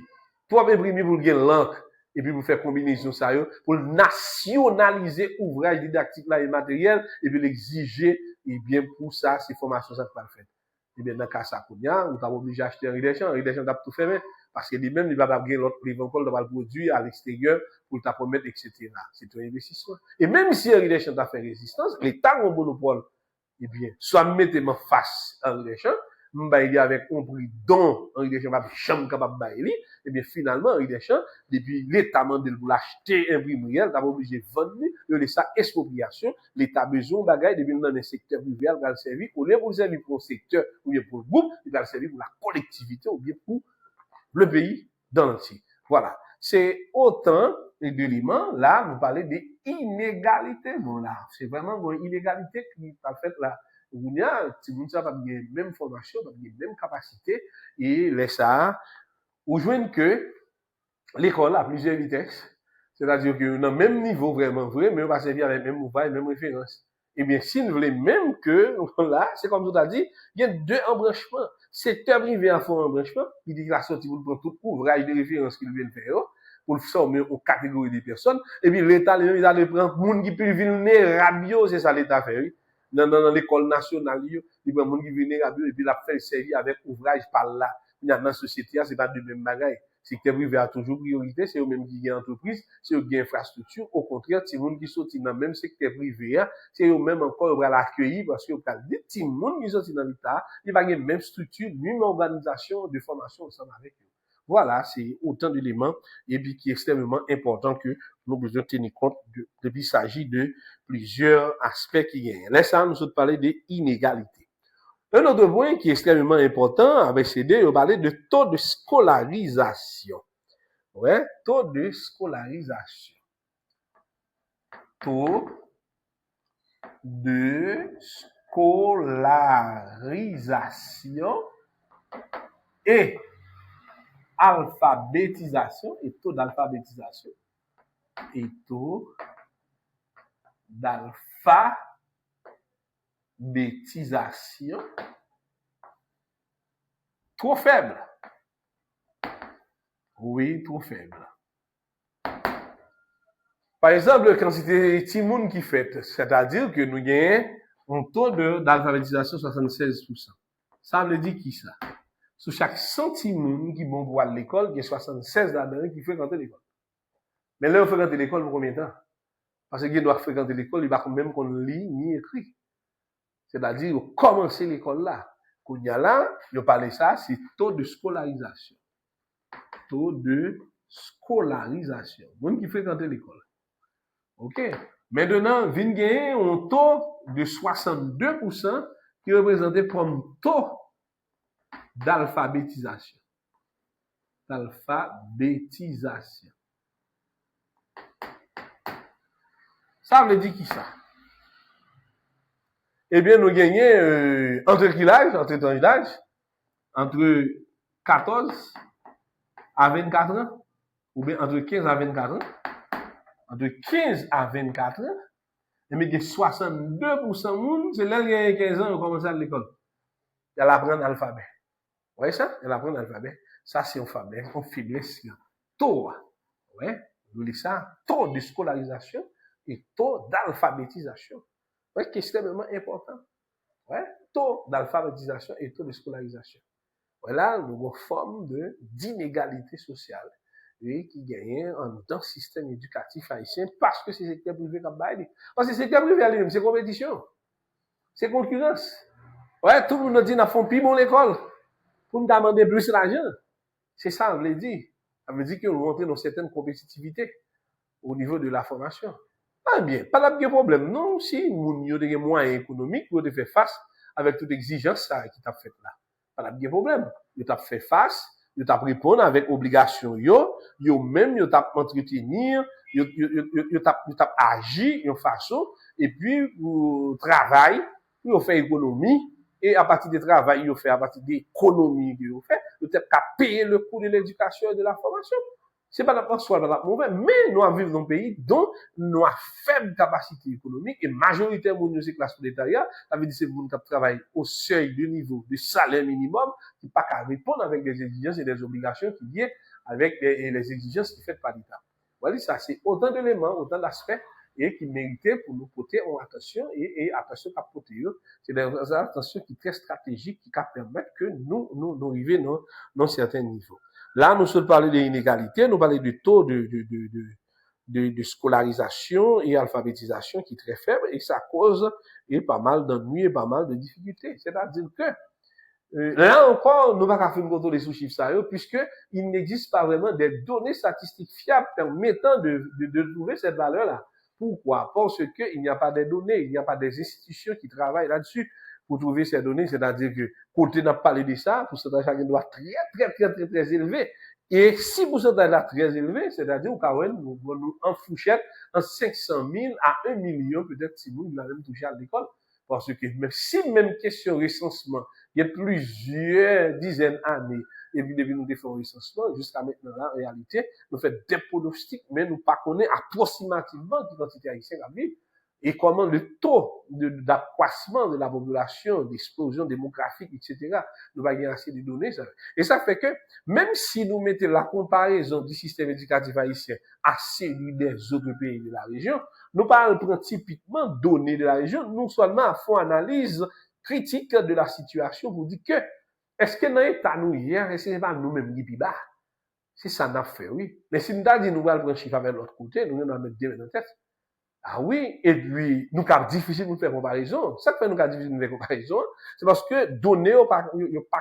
Propre imprimerie pour le faire l'encre. Et puis pour faire combinaison ça, pour nationaliser ouvrage didactique là et matériel, et puis l'exiger, et bien pour ça, ces formations, ça peut le faire. Et bien, dans le cas ça, on t'a obligé d'acheter un Henri Deschamps t'a tout fait, parce que lui-même, il va pas gagner l'autre livre encore, il va le produire à l'extérieur, pour t'a promettre, etc. C'est un investissement. Et même si Henri Deschamps t'a fait résistance, l'État a un monopole. Eh bien, soit mettez-moi face à Henri Deschamps, m'bailler avec un prix dont Henri Deschamps va jamais capable de bailler, eh bien, finalement, Henri Deschamps, depuis l'État mandé pour l'acheter imprimerie, t'as obligé de vendre, de laisser ça expropriation, l'État besoin de bagaille, depuis dans un secteur privé, il va le servir, au lieu pour servir pour le secteur, ou bien pour le groupe, il va le servir pour la collectivité, ou bien pour le pays dans l'entier. Voilà. C'est autant d'éléments, là, vous parlez d'inégalité. Bon, là, c'est vraiment une inégalité qui, en fait, là, On y a, si vous n'avez pas la même formation, pas la même capacité, et laisse ça, ou joindre que l'école a plusieurs vitesses. C'est-à-dire que dans le même niveau vraiment vrai, mais on va servir avec le même ouvrage, même référence. Eh bien, si nous voulons même que, là, c'est comme tu as dit, il y a deux embranchements. Secteur privé a fait un embranchement, qui dit que la sortie vous prend tout ouvrage de référence qu'il vient faire, pour le former aux catégories de personnes. Et puis l'État, il a prendre monde qui peut vulnérable, c'est ça l'État fait. Dans l'école nationale, il prend monde qui vulnérable, et puis il a fait servir avec ouvrage par là. Dans la société, c'est pas de même bagaille. Secteur privé a toujours priorité, c'est eux-mêmes qui gagnent entreprise, c'est eux qui gagnent infrastructure. Au contraire, si monde qui sortent dans le même secteur privé, c'est eux-mêmes encore qui vont l'accueillir parce que si monde qui sortent dans l'État, il va gagner même structure, même organisation de formation ensemble avec eux. Voilà, c'est autant d'éléments et puis qui est extrêmement important que nous devons tenir compte depuis il s'agit de plusieurs aspects qui gagnent. Là, ça, nous allons parler des inégalités. Un autre point qui est extrêmement important avec ces deux, on parlait de taux de scolarisation. Ouais, taux de scolarisation. Taux de scolarisation et alphabétisation et taux d'alphabétisation et taux d'alphabétisation trop faible. Oui, trop faible. Par exemple, quand c'était Timoun qui fait, c'est-à-dire que nous avons un taux d'alphabétisation 76%. Ça veut dire qui ça? Sur chaque 100 Timoun qui vont voir l'école, il y a 76 là-dedans qui fréquentent l'école. Mais là, on fréquente l'école pour combien de temps? Parce qu'il doit fréquenter l'école, il va quand même qu'on lit ni écrit. C'est-à-dire, commencer l'école là. Quand il y a là, il parle ça, c'est taux de scolarisation. Taux de scolarisation. Monde qui fréquente l'école. OK. Maintenant, vient gagner un taux de 62% qui est représenté comme taux d'alphabétisation. D'alphabétisation. Ça veut dire qui ça? Eh bien, nous gagnons entre tranche d'âge, entre 14 à 24 ans, ou bien entre 15 à 24 ans, entre 15 à 24 ans, et bien, 62% de monde, c'est là qu'il y a 15 ans, on commence à l'école. Elle apprend l'alphabet. Vous voyez ça? Elle apprend l'alphabet. Ça, c'est un faiblesse, une faiblesse. Taux. Ouais. Vous voyez ça? Taux de scolarisation et taux d'alphabétisation. Ouais, qui est extrêmement important. Ouais. Taux d'alphabétisation et taux de scolarisation. Voilà, une forme d'inégalité sociale. Et qui gagne dans le système éducatif haïtien parce que c'est le secteur privé qui a baillé. Parce que c'est le secteur privé, c'est compétition. C'est concurrence. Ouais, tout le monde dit, n'a font plus bon l'école. Pour nous demander plus d'argent. C'est ça, on veut dire. Ça veut dire qu'on rentre dans certaines compétitivité au niveau de la formation. Ah bien, pas de problème. Non, si nous avons des moyens économiques pour faire face avec toute exigence qui t'a fait là. Pas de problème. Vous t'a fait face, vous t'a répondre avec obligation yo même vous t'a entretenir, vous t'a agir de façon et puis vous travaillez, vous faites économie et à partir du travail vous faites à partir de l'économie que vous faites, vous êtes capable de payer le coût de l'éducation et de la formation. C'est pas la soit dans la mauvaise, mais nous vivons dans un pays dont nous avons faible capacité économique et majoritairement nous c'est classe prolétariat, ça veut dire c'est monde qui travaille au seuil de niveau de salaire minimum qui pas qu'à répondre avec des exigences et des obligations qui viennent avec les exigences qui faites par l'État. Voilà, ça c'est autant d'éléments, autant d'aspects et qui méritaient pour nous porter en attention et attention à porter. C'est des attentions qui sont très stratégiques qui permettent que nous arrivions dans certains niveaux. Là, nous sommes parlé des inégalités, nous parlons du taux de scolarisation et alphabétisation qui est très faible et ça cause pas mal d'ennuis et pas mal de difficultés. C'est-à-dire que là encore, nous ne pouvons pas faire une contrôle des sous-chiffres puisqu'il n'existe pas vraiment des données statistiques fiables permettant de trouver cette valeur-là. Pourquoi? Parce qu'il n'y a pas de données, il n'y a pas des institutions qui travaillent là-dessus pour trouver ces données, c'est-à-dire que côté n'a pas parlé de ça, pourcentage chacun doit très élevé. Et si pourcentage est très élevé, c'est-à-dire qu'on nous en fourchette en 500 000 à 1 million, peut-être si nous l'avons touché à l'école, Parce que même si même question recensement, il y a plusieurs dizaines d'années, et puis depuis nous faisons recensement, jusqu'à maintenant, là, en réalité, nous faisons des pronostics, mais nous ne connaissons pas approximativement qui quantité haïtienne à vivre et comment le taux d'accroissement de la population, d'explosion démographique, etc., nous va gagner assez de données. Et ça fait que, même si nous mettons la comparaison du système éducatif haïtien à celui des autres pays de la région, nous parlons typiquement données de la région, nous seulement font analyse critique de la situation pour dire que, est-ce que dans l'état nous hier, est-ce que c'est pas nous-mêmes qui bas? C'est ça n'a fait, oui. Mais si nous avons dit nous allons prendre chiffre avec l'autre côté, nous allons mettre deux dans la tête. Ah oui, et puis, nous avons difficile de faire comparaison. Ça fait nous avons difficile de faire comparaison, c'est parce que données n'ont pas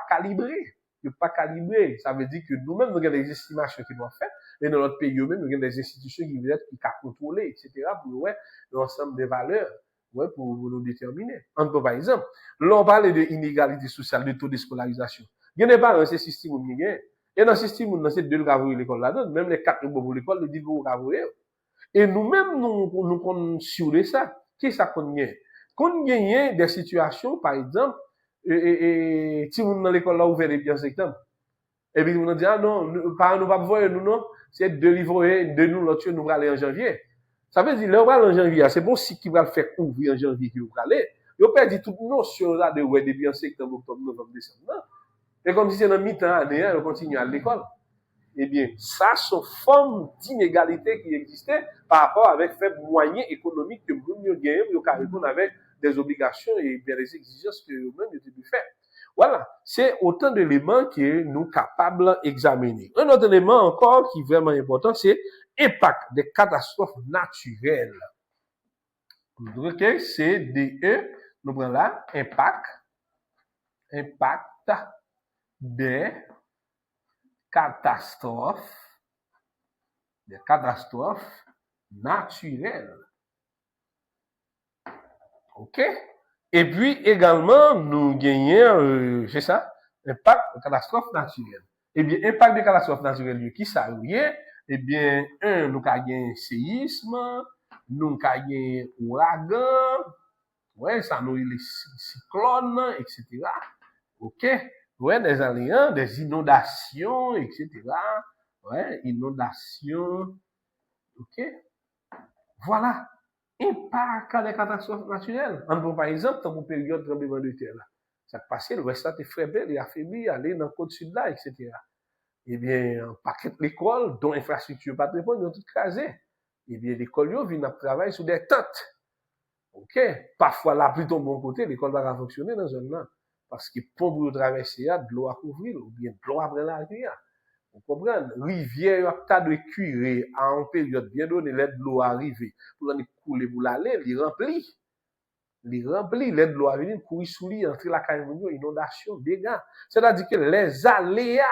calibré. Ils pas calibré. Ça veut dire que nous-mêmes, nous avons des estimations qui doivent faire, et dans notre pays, nous-mêmes, nous avons des institutions qui veulent être, qui contrôler, etc., pour, ouais, l'ensemble des valeurs, ouais, pour nous déterminer. Par exemple, là, on parle de inégalité sociale, de taux de scolarisation. Il n'y a pas dans ce système où il y a. Et dans ce système où c'est deux gravures l'école là-dedans, même les quatre pour l'école, les 10 pour gravures. Et nous-mêmes, nous comptons sur ça. Qu'est-ce ça qu'on gagne? Qu'on gagne des situations, par exemple, si vous dans l'école là ouvert depuis en septembre, et puis vous nous dit, ah non, nous pas voir nous, non, c'est de livrer de nous, l'autre, nous aller en janvier. Ça veut dire, là, on va en janvier, c'est bon si qui va le faire ouvrir en janvier qui va aller. Vous perdez toute notion là de ouais, depuis en septembre, octobre, novembre, décembre. Non. Et comme si c'est dans mi-temps, année, on continue à l'école. Eh bien, ça, sont formes d'inégalité qui existaient par rapport avec faibles moyens économiques que nous gagnons, nous répondre avec des obligations et des exigences que nous-mêmes nous devons faire. Voilà, c'est autant d'éléments que nous sommes capables d'examiner. Un autre élément encore qui est vraiment important, c'est l'impact des catastrophes naturelles. Ok, c'est DE, nous prenons là, impact des catastrophes naturelles. OK? Et puis également, nous gagnons, c'est ça, impact des catastrophes naturelles. Eh bien, impact des catastrophes naturelles, qui ça est? Eh bien, nous avons séisme, nous avons ouragan, ouais, ça nous les cyclones, etc. OK? Ouais, des aléas, des inondations, etc. Ouais, inondations. OK? Voilà. Impact des catastrophes naturelles. Par exemple, dans une période de tremblement de terre, ça passe, le reste est faible, il a affaibli, aller dans le côte sud là, etc. Eh bien, un paquet d'écoles, dont l'infrastructure patrimoine, ils ont tout crasé. Eh bien, l'école, ils viennent travailler sur des tentes. OK? Parfois, la pluie tombe de bon côté, l'école va fonctionner dans un an. Parce que pour traverser, il y a de l'eau à couvrir, ou bien de l'eau à prendre la rivière. Vous comprenez? Rivière, il y a tas de curer à une période bien donnée, l'aide de l'eau arriver. Pour l'année couler pour l'aller, il remplit. L'aide de l'eau à venir, courir sous lui, entrer la caille, inondation, dégâts. C'est-à-dire que les aléas,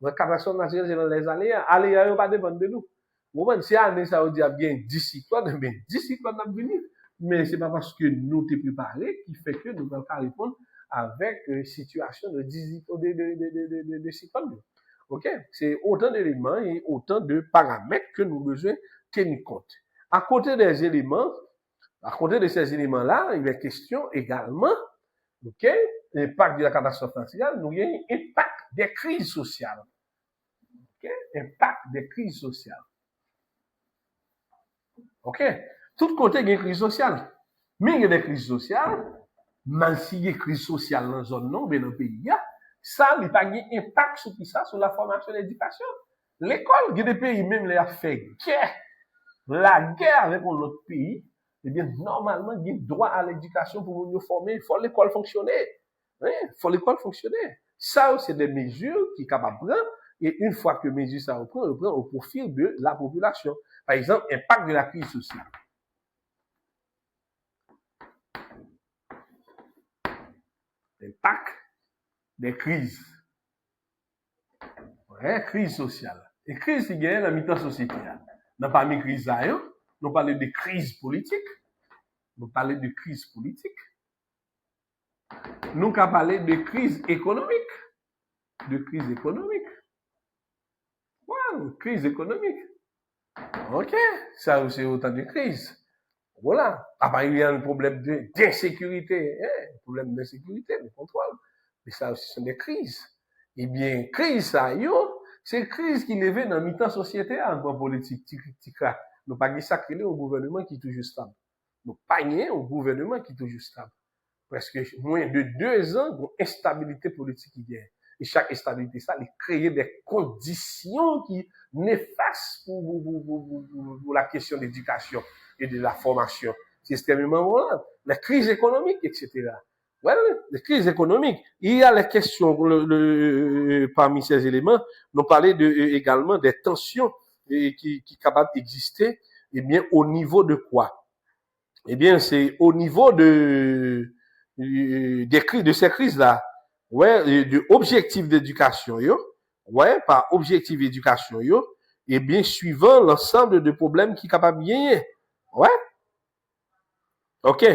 la catastrophe naturelle, c'est dans les aléas. Aléas, ils ne pas dépendre de nous. Vous comprenez? Si année, ça veut dire bien 10 cyclones, mais 10 cyclones vont venir. Mais ce n'est pas parce que nous t'es préparés qui fait que nous allons répondre avec une situation de cyclones. OK? C'est autant d'éléments et autant de paramètres que nous devons besoin tenir compte. À côté des éléments, à côté de ces éléments-là, il est question également, OK, l'impact de la catastrophe naturelle, nous avons l'impact des crises sociales. OK? Impact des crises sociales. OK? Tout côté, il y a une crise sociale. Mais il y a des crises sociales, même s'il y a une crise sociale dans la zone non, mais dans le pays, ça n'a pas un impact sur tout ça, sur la formation et l'éducation. L'école, il y a des pays même qui ont fait guerre, la guerre avec l'autre pays, eh bien, normalement, il y a droit à l'éducation pour nous former. Il faut l'école fonctionner. Il faut l'école fonctionner. Ça, c'est des mesures qui sont capables de prendre. Et une fois que les mesures ça reprend au profil de la population. Par exemple, impact de la crise sociale. Impact des crises. Ouais, crise sociale. Et crise, il y a dans la société. Dans parmi crises, nous parlons de crise politique. Nous parlons de crise politique. Nous parlons de crise économique. De crise économique. Wow, crise économique. OK, ça c'est autant de crises. Voilà. Après, il y a un problème d'insécurité, problème d'insécurité, de contrôle. Mais ça aussi, ce sont des crises. Eh bien, crise ça, c'est crise qui levait dans le temps société en politique. Nous pas ça créé au gouvernement qui est toujours stable. Nous pas au gouvernement qui est toujours stable. Presque moins de 2 ans, une instabilité politique qui vient. Et chaque instabilité, ça, il crée des conditions qui néfastes pour la question d'éducation et de la formation. C'est extrêmement violent. La crise économique, etc. Well, les crises économiques. Il y a les questions, parmi ces éléments, nous parlait également des tensions qui sont capables d'exister, eh bien, au niveau de quoi? Eh bien, c'est au niveau de ces crises-là, ouais, de objectifs d'éducation, yo, ouais, par objectif d'éducation, yo, et bien, suivant l'ensemble de problèmes qui sont capables de gagner. Ouais. OK.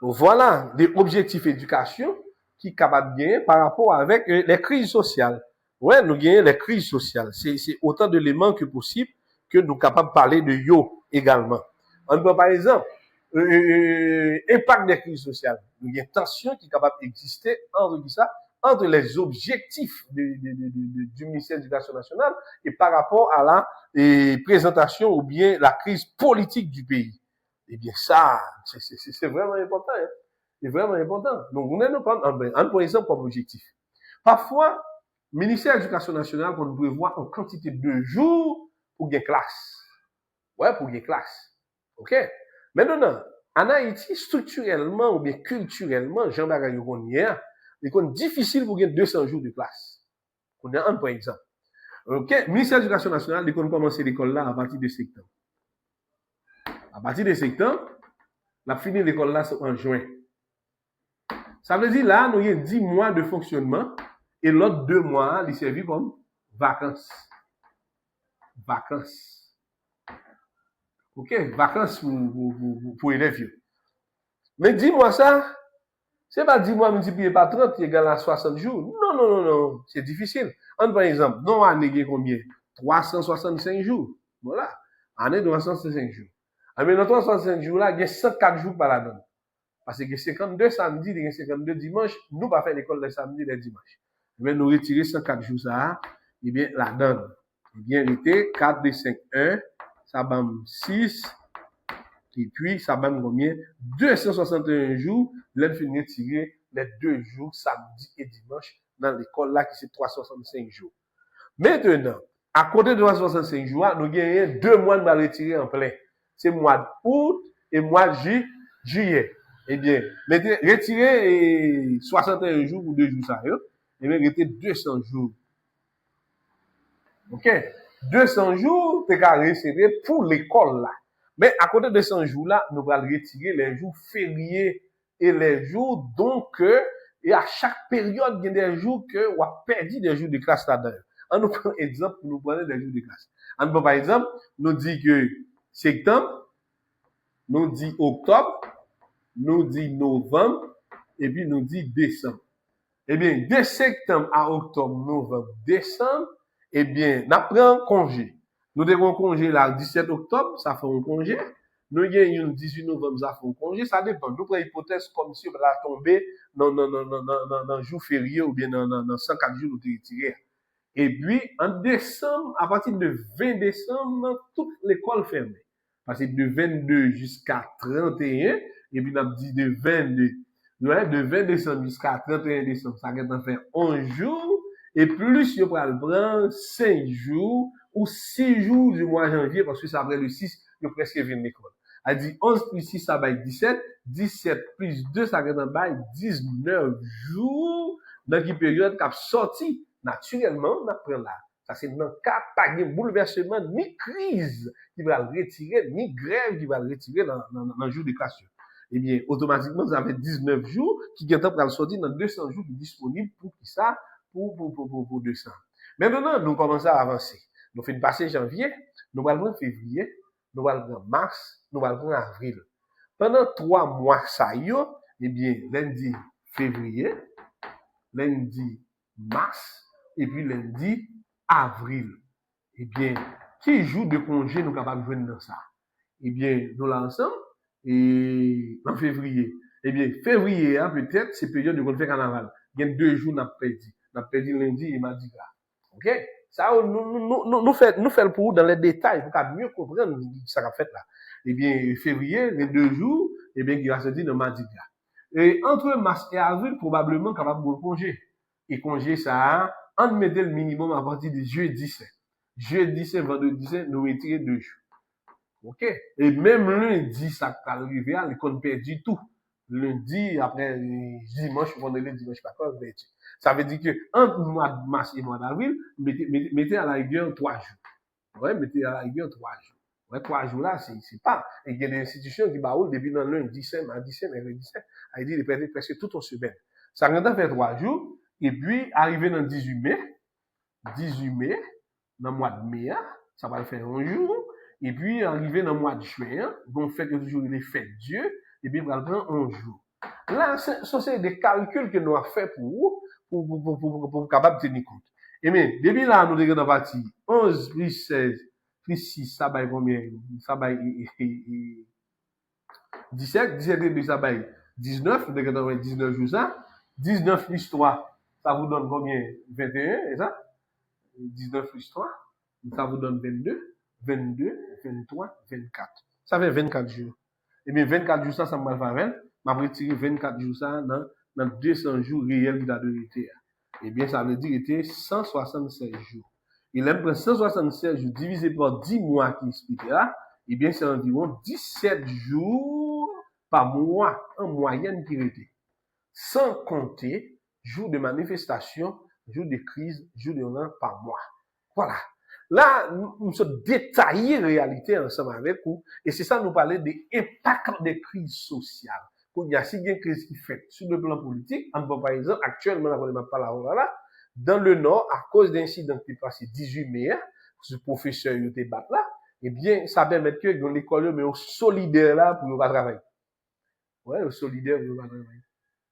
Voilà des objectifs d'éducation qui sont capables de gagner par rapport avec les crises sociales. Ouais, nous gagnons les crises sociales. C'est autant d'éléments que possible que nous sommes capables de parler de yo également. On peut, par exemple, impact des crises sociales. Il y a une tension qui est capable d'exister entre les objectifs du ministère de l'Éducation nationale et par rapport à la présentation ou bien la crise politique du pays. Eh bien, ça, c'est vraiment important. Hein? C'est vraiment important. Donc, on nous prendre par exemple comme objectif. Parfois, le ministère de l'Éducation nationale, on prévoit en quantité de jours pour une classe. Ouais, pour une classe. OK? Maintenant, en Haïti, structurellement ou bien culturellement, Jean-Baptiste Yogonnier, il est difficile pour gagner 200 jours de classe. On a un par exemple. OK? Le ministère de l'Éducation nationale, il a commencé l'école là à partir de septembre. À partir de septembre, on a fini l'école là en juin. Ça veut dire là, nous avons 10 mois de fonctionnement et l'autre 2 mois, il servi comme vacances. Vacances. OK? Vacances pour élèves. Mais dis-moi ça, c'est pas 10 mois multiplié par 30 égale à 60 jours. Non. C'est difficile. Par exemple, non, année combien? 365 jours. Voilà. Année 365 jours. Mais dans 365 jours là, il y a 104 jours par la donne. Parce que 52 samedis, il y a 52 dimanches, nous pas faire l'école les samedis et les dimanches. Mais nous retirer 104 jours ça, eh bien, la donne. Eh bien, il était 4 de 5, 1, ça bam 6, et puis, ça va me combien? 261 jours, là, il finit de tirer les 2 jours, samedi et dimanche, dans l'école là, qui c'est 365 jours. Maintenant, à côté de 365 jours, nous gagnons 2 mois de retirer en plein. C'est mois d'août et mois de juillet. Eh bien, mettez, retirer 61 jours ou 2 jours, ça, et bien, retirer 200 jours. OK? 200 jours, t'es qu'à retirer pour l'école là. Mais à côté de 100 jours-là, nous allons retirer les jours fériés et les jours donc et à chaque période, il y a des jours que on a perdu des jours de classe là-dedans. On nous prend exemple pour nous prendre des jours de classe. On peut par exemple nous dit que septembre, nous dit octobre, nous dit novembre et puis nous dit décembre. Eh bien, de septembre à octobre, novembre, décembre, eh bien, on prend congé. Nous devons congé là, le 17 octobre, ça fait un congé. Nous avons le 18 novembre, ça fait un congé. Ça dépend. Nous prenons hypothèse comme si on va tomber dans un jour férié ou bien dans 104 jours de retiré. Et puis, en décembre, à partir de 20 décembre, toute l'école fermée. Parce que de 22 jusqu'à 31, et puis on a dit de 22, de 20 décembre jusqu'à 31 décembre, ça va faire 11 jours. Et plus, il va prendre 5 jours ou 6 jours du mois de janvier, parce que ça après le 6, il presque venu l'école. Elle dit 11 plus 6, ça va être 17. 17 plus 2, ça va être 19 jours dans qui période qu'a sorti. Naturellement, on apprend là. Ça, c'est dans le cas, pas de bouleversement, ni crise qui va le retirer, ni grève qui va le retirer dans le jour de classe. Eh bien, automatiquement, ça fait 19 jours qui viennent pour le sortir dans 200 jours qui sont disponibles pour qui ça? Pour 200. Maintenant, nous commençons à avancer. Nous faisons passer janvier, nous allons prendre février, nous allons prendre mars, nous allons prendre avril. Pendant 3 mois, ça y est, eh bien, lundi, février, lundi, mars, et puis lundi, avril. Eh bien, qui jour de congé nous sommes capables de jouer dans ça? Eh bien, nous l'ensemble, et en février. Eh bien, février, hein, peut-être, c'est période de qu'on fait carnaval. Il y a 2 jours, n'a perdu. N'a perdu lundi et mardi là. OK? Ça, nous fait pour dans les détails, pour qu'à mieux comprendre ce qu'on a fait là. Eh bien, février, les 2 jours, eh bien, qui va se dire dans mardi là. Et entre mars et avril, probablement, capable de congé. Et congé, ça, on mettait le minimum à partir de jeudi 7. Jeudi 7, vendredi 7, nous retirer 2 jours. OK? Et même lundi, ça peut arriver, l'école perdu tout. Lundi, après dimanche, vendredi, dimanche, 14, 20. Ça veut dire que entre le mois de mars et le mois d'avril, mettez à la rigueur 3 jours. Ouais, mettez à la rigueur 3 jours. Ouais, 3 jours là, c'est pas. Et il y a des institutions qui baroulent depuis le lundi 17, mardi 17, mercredi 17. Elle dit, ils presque toute une semaine. Ça va faire 3 jours. Et puis, arrivé dans le 18 mai, dans le mois de mai, ça va faire 1 jour. Et puis, arrivé dans le mois de juin, on fait toujours les fêtes de Dieu, et puis, on va prendre 11 jours. Là, ce sont des calculs que nous avons fait pour capable de tenir compte. Et bien, depuis là, nous avons parti 11 plus 16 plus 6, ça va combien? Ça va 17, 17 plus ça va 19, nous avons 19 jours ça. 19 plus 3, ça vous donne combien? 21, c'est ça? 19 plus 3, ça vous donne 22, 22, 23, 24. Ça fait 24 jours. Et bien, 24 jours, ça me va faire. Je vais retirer 24 jours, ça, dans 200 jours réels de la vérité. Eh bien, ça veut dire qu'il était 176 jours. Et là, 176 jours divisé par 10 mois qui explique là, eh bien, c'est environ 17 jours par mois en moyenne qui était. Sans compter jours de manifestation, jours de crise, jours de violence par mois. Voilà. Là, nous sommes détaillés réalité ensemble avec vous. Et c'est ça, nous parler des impacts des crises sociales. Il y a si bien crise qui fait sur le plan politique, en par exemple, actuellement, là, dans le Nord, à cause d'incidents qui passé 18 mai, ce professeur qui était battu là, eh bien, ça permet que dans l'école, mais au solidaire là pour ne pas travailler. Ouais, au solidaire pour ne pas travailler.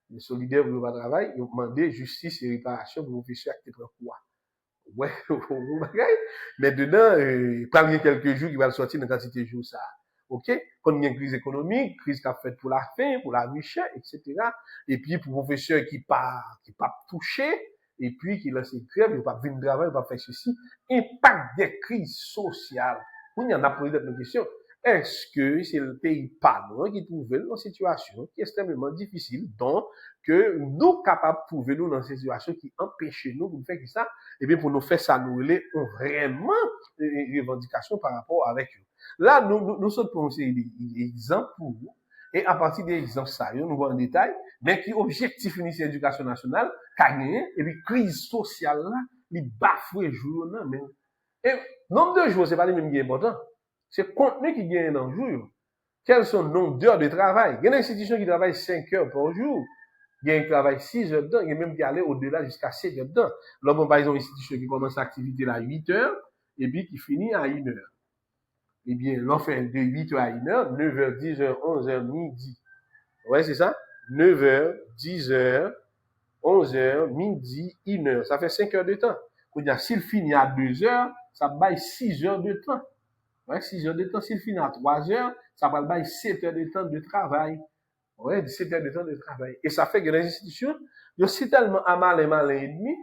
Les solidaires pour ne pas travailler, ils ont demandé justice et réparation pour le professeur qui était en quoi. Ouais, maintenant, il y a quelques jours qui va sortir dans la quantité de jours ça. OK? Quand il y a une crise économique, crise qui a fait pour la faim, pour la vie chère, etc. Et puis, pour les professeurs qui pas touché, et puis qui lancent une grève, ils pas venir travailler, ils pas faire ceci. Impact des crises sociales. On y en a posé une question. Est-ce que c'est le pays pas loin qui trouve dans une situation qui est extrêmement difficile, donc que nous capables de trouver nous dans une situation qui empêche nous de faire ça, et bien pour nous faire ça, nous ont vraiment une revendication par rapport avec eux. Là, nous sommes pensés des exemples pour vous, et à partir des exemples ça, nous voyons en détail, mais qui objectif ministère de l'Éducation nationale, gagné, et puis crise sociale là, il bafoue jour non même. Et nombre de jours, c'est pas les mêmes qui est important. C'est le contenu qui gagne dans le jour. Quels sont le nombre d'heures de travail? Il y a une institution qui travaille 5 heures par jour. Il y a un qui travaille 6 heures dedans. Il y a même qui allait au-delà jusqu'à 7 heures dedans. Là, par exemple, une institution qui commence l'activité à 8 heures et puis qui finit à 1 heure. Eh bien, l'on fait de 8 heures à 1 heure, 9 heures, 10 heures, 11 heures, midi. Ouais, c'est ça? 9 heures, 10 heures, 11 heures, midi, 1 heure. Ça fait 5 heures de temps. S'il finit à 2 heures, ça baille 6 heures de temps. Ouais, 6 heures de temps, s'il finit à 3 heures, ça va bailler 7 heures de temps de travail. Ouais, 7 heures de temps de travail. Et ça fait que les institutions, ils sont tellement à malin et demi,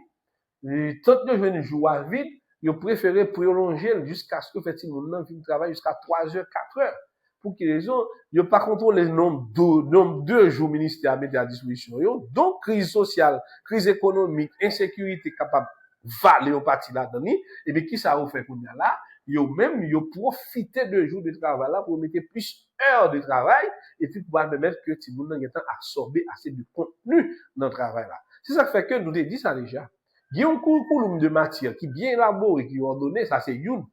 tant que je viens jouer vite, ils ont préféré prolonger jusqu'à ce que effectivement le film travaille jusqu'à 3 heures, 4 heures. Pour quelle raison? Ils n'ont pas contrôlé le nombre de jours ministère à mettre à disposition. Donc, crise sociale, crise économique, insécurité capable de valer au parti là-dedans. Et bien, qui ça a fait pour nous là? Yo même yo profiter de jours de travail là pour mettre plus heures de travail et puis pouvoir permettre que tout le monde ait absorber assez de contenu dans le travail là. C'est ça qui fait que nous te dit ça déjà. Il y a un curriculum de matière qui bien élaboré, qui ordonné, ça c'est une.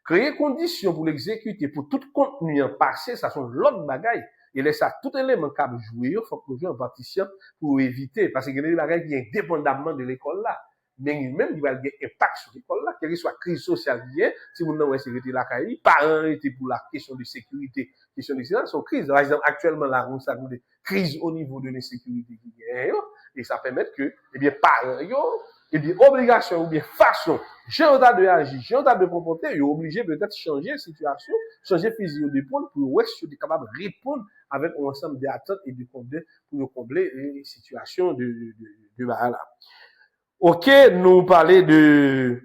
Créer conditions pour l'exécuter, pour tout contenu en passé, ça sont l'autre bagaille. Et laisse ça tout élément capable jouer, il faut que je joue en participant pour éviter, parce qu'il y a des bagailles qui est indépendamment de l'école là. Mais même, il va y avoir un impact sur l'école là, quelle que soit crise sociale qui est, si vous n'avez pas été là, parents étaient pour la question de sécurité, question de sécurité, sont crises. Par exemple, actuellement, là, on a des crises au niveau de l'insécurité qui est, et ça permet que, eh bien, parents, et bien obligation ou bien façon, j'ai de réagir, j'ai de comporter, il est obligé peut-être changer la situation, changer physique d'épaule pour être capable de répondre avec un ensemble d'attentes et de combler les situations de là. Ok, nous parler de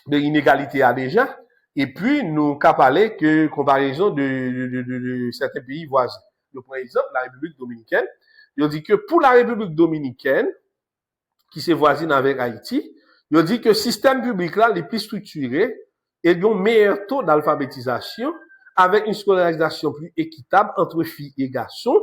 l'inégalité à déjà, et puis nous qu'à parler que comparaison de certains pays voisins. Donc, par exemple, la République dominicaine, il dit que pour la République dominicaine, qui se voisine avec Haïti, il dit que le système public là, les plus structuré et un meilleur taux d'alphabétisation avec une scolarisation plus équitable entre filles et garçons.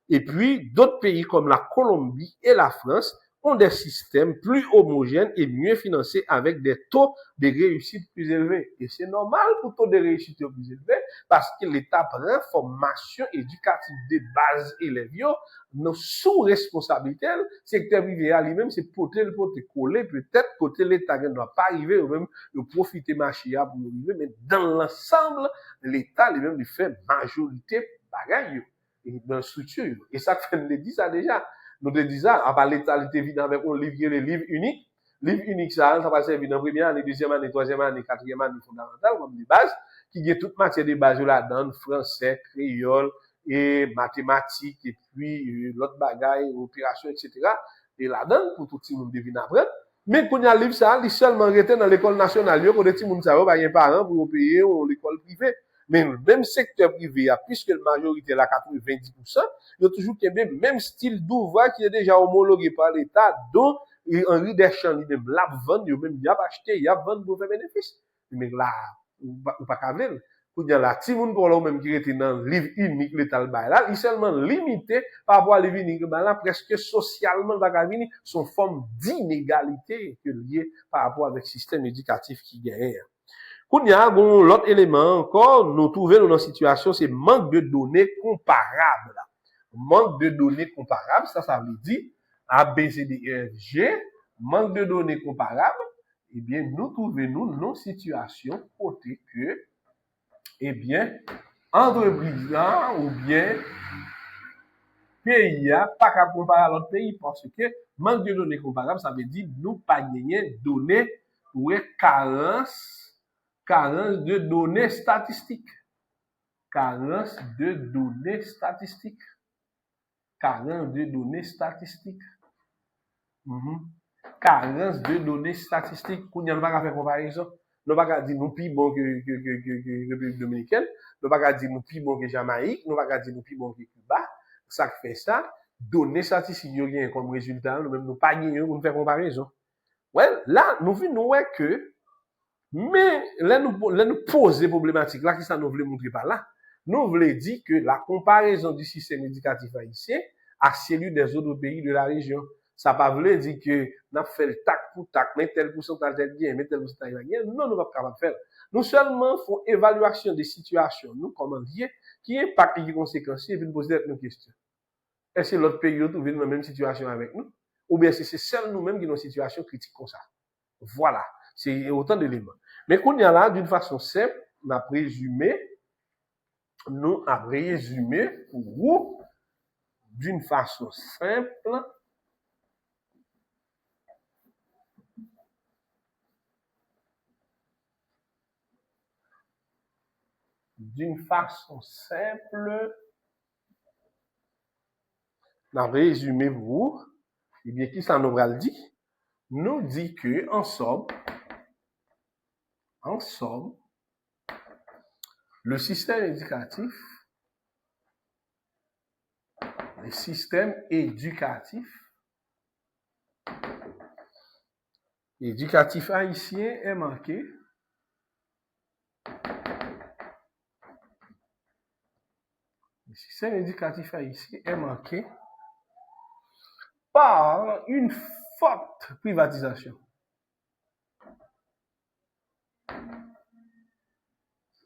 Et puis, d'autres pays comme la Colombie et la France ont des systèmes plus homogènes et mieux financés avec des taux de réussite plus élevés. Et c'est normal pour le taux de réussite plus élevé parce que l'État prend formation éducative de base élèves nos sous-responsabilités, secteur privé à lui-même, c'est porter le porter coller, peut-être côté l'État ne doit pas arriver, ou même de profiter marché pour arriver, mais dans l'ensemble, l'État lui-même lui fait majorité bagaille dans la structure. Et ça fait nous dit ça déjà. Nous te dit ça, à part l'État, il est évident avec un livre, les livres uniques. Livre unique, ça va servir dans la première année, deuxième année, troisième année, quatrième année fondamentale, comme des bases, qui a toute matière de base là-dedans, français, créole, et mathématiques, et puis l'autre bagaille, opération, etc. Et là-dedans, pour tout le monde devine apprendre. Mais quand il y a le livre, ça, il seulement resté dans l'école nationale, pour les petits monde ça, pas un parent pour payer ou l'école privée. Mais le même secteur privé, puisque la majorité, la 90%, il y a toujours le même style d'ouvrage qui est déjà homologué par l'État, dont Henri Deschamps, lui-même, l'a vendre, lui-même, il a acheté, il a vendu pour faire bénéfice. Mais là, ou pas qu'à venir. Pour dire là, si moun pour là même qui était dans le livre unique, l'État le bail là, il est seulement limité par rapport à livre unique, là, presque socialement, il son forme d'inégalité que liée par rapport avec le système éducatif qui gagne. Quand il y a l'autre élément encore, nous trouvons dans une situation, c'est manque de données comparables. Manque de données comparables, ça veut dire A, B, C, D, E, F, G, manque de données comparables, eh bien, nous trouvons nos situations côté que, eh bien, entreprise ou bien pays pas qu'à comparer à l'autre pays parce que manque de données comparables, ça veut dire nous pas gagner données ou carence de données statistiques. Carence de données statistiques. Carence de données statistiques. Carence de données statistiques. Qu'on n'y a pas faire comparaison. Nous pas dire nous plus bon que République dominicaine, nous pas dire nous plus bon que Jamaïque, nous pas dire nous plus bon que Cuba. Ça fait ça, données statistiques yo comme résultat, nous même nous pas gagner pour faire comparaison. Ouais, là nous voyons que mais là nous poser problématique là qui ça nous voulait montrer par là. Nous voulons dire que la comparaison du système éducatif haïtien à celui des autres pays de la région. Ça pas veut dire que n'a fait le tac pour tac, mais tel pourcentage est bien, mais tel pourcentage est bien. Non, nous pas capable faire. Nous seulement font évaluation des situations, nous comment dire, qui impactent et qui conséquences et puis nous poser une question. Est-ce que l'autre pays trouve dans la même situation avec nous ou bien c'est seul nous-mêmes qui sommes dans une situation critique comme ça. Voilà, c'est autant d'éléments. Mais qu'on y a là d'une façon simple, nous avons résumé pour vous d'une façon simple dans résumé vous, et bien qui ça nous dit? Nous dit que en somme, le système éducatif haïtien est marqué le système éducatif haïtien est marqué par une forte privatisation.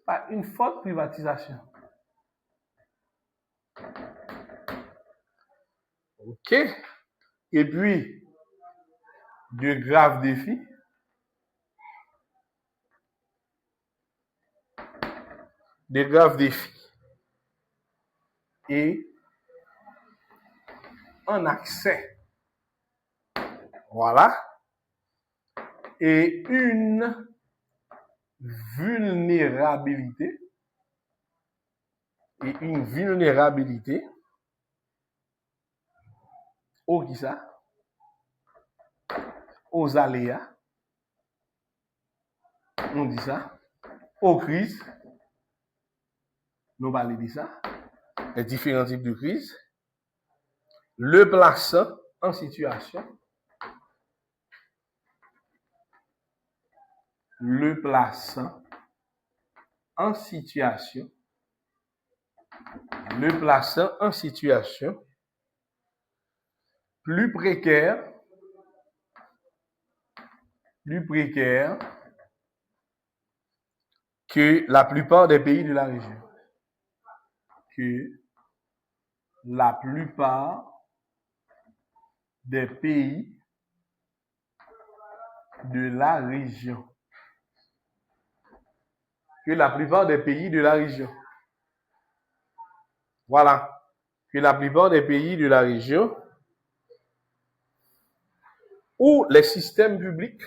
Par une forte privatisation. OK. Et puis, de graves défis. Et un accès. Voilà. et une vulnérabilité au qui ça, aux aléas, on dit ça, aux crises, nous parlons de ça, les différents types de crises, le plaçant en situation, plus précaire que la plupart des pays de la région. Que la plupart des pays de la région. Que la plupart des pays de la région. Voilà. Que la plupart des pays de la région où les systèmes publics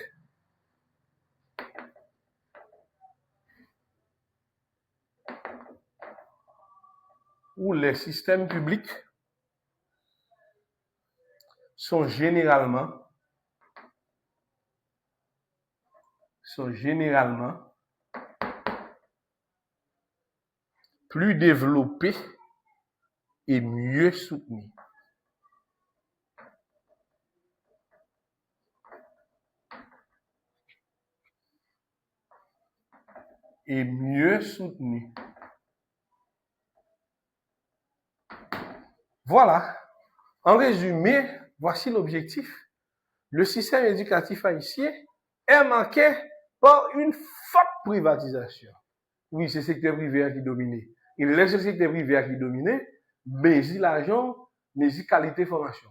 sont généralement plus développés et mieux soutenus. Voilà. En résumé, voici l'objectif. Le système éducatif haïtien est marqué par une forte privatisation. Oui, c'est le secteur privé qui domine. Il laisse le secteur privé qui domine, mais il l'argent, mais il qualité de formation.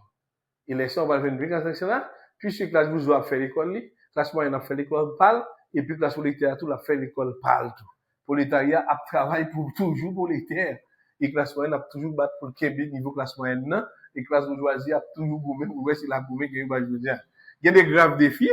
Il laisse on va faire une classe là, puis ce classe bourgeois a fait l'école, classe moyenne a fait l'école parle, et puis classe prolétaire tout a fait l'école parle tout. Prolétariat a travaillé pour toujours prolétaire, et classe moyenne a toujours battu pour le niveau classe moyenne non, et classe bourgeoisie a toujours gommé pour voir si la gommé que va je dire. Il y a des graves défis,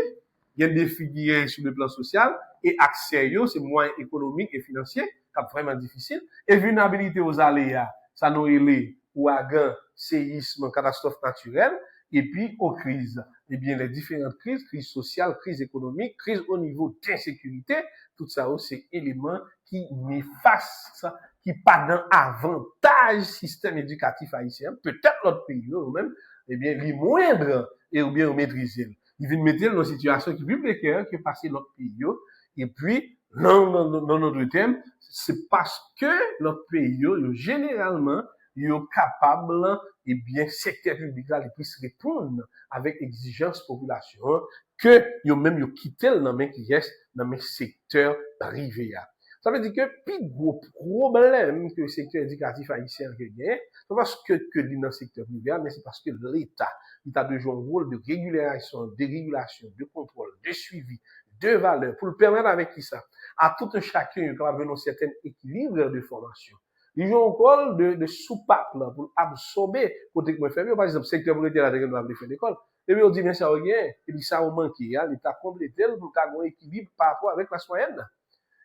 il y a des défis qui sont sur le plan social et accès c'est moins économique et financier, c'est vraiment difficile et vulnérabilité aux aléas, ça nous relève ouragan, séisme, catastrophe naturelle et puis aux crises. Eh bien, les différentes crises, crise sociale, crise économique, crise au niveau d'insécurité, tout ça, c'est éléments qui néfastent, qui pas d'un avantage système éducatif haïtien, peut-être l'autre pays, même, eh bien, les moindres, et ou bien maîtriser. Il vient mettre dans une situation qui est plus précaire que passer l'autre pays, et puis, dans notre thème, c'est parce que l'autre pays, généralement, ils sont capables, et bien, secteur public là, les plus répondre avec exigence population, que ils même quitté le nom qui reste dans le secteur privé. Ça veut dire que plus gros problème que le secteur éducatif haïtien gagne, c'est parce que dans le secteur privé, mais c'est parce que l'État, il a besoin d'un rôle de régulation, de régulation, de contrôle, de suivi, de valeur, pour le permettre avec qui ça, à tout un chacun, quand même, un certain équilibre de formation. Ils ont un rôle de soupape là, pour absorber côté que moi faire. Par exemple, secteur privé là, on va faire l'école. Et puis on dit bien ça rien, et puis ça on manque, l'État complété pour avoir un équilibre par rapport avec la moyenne.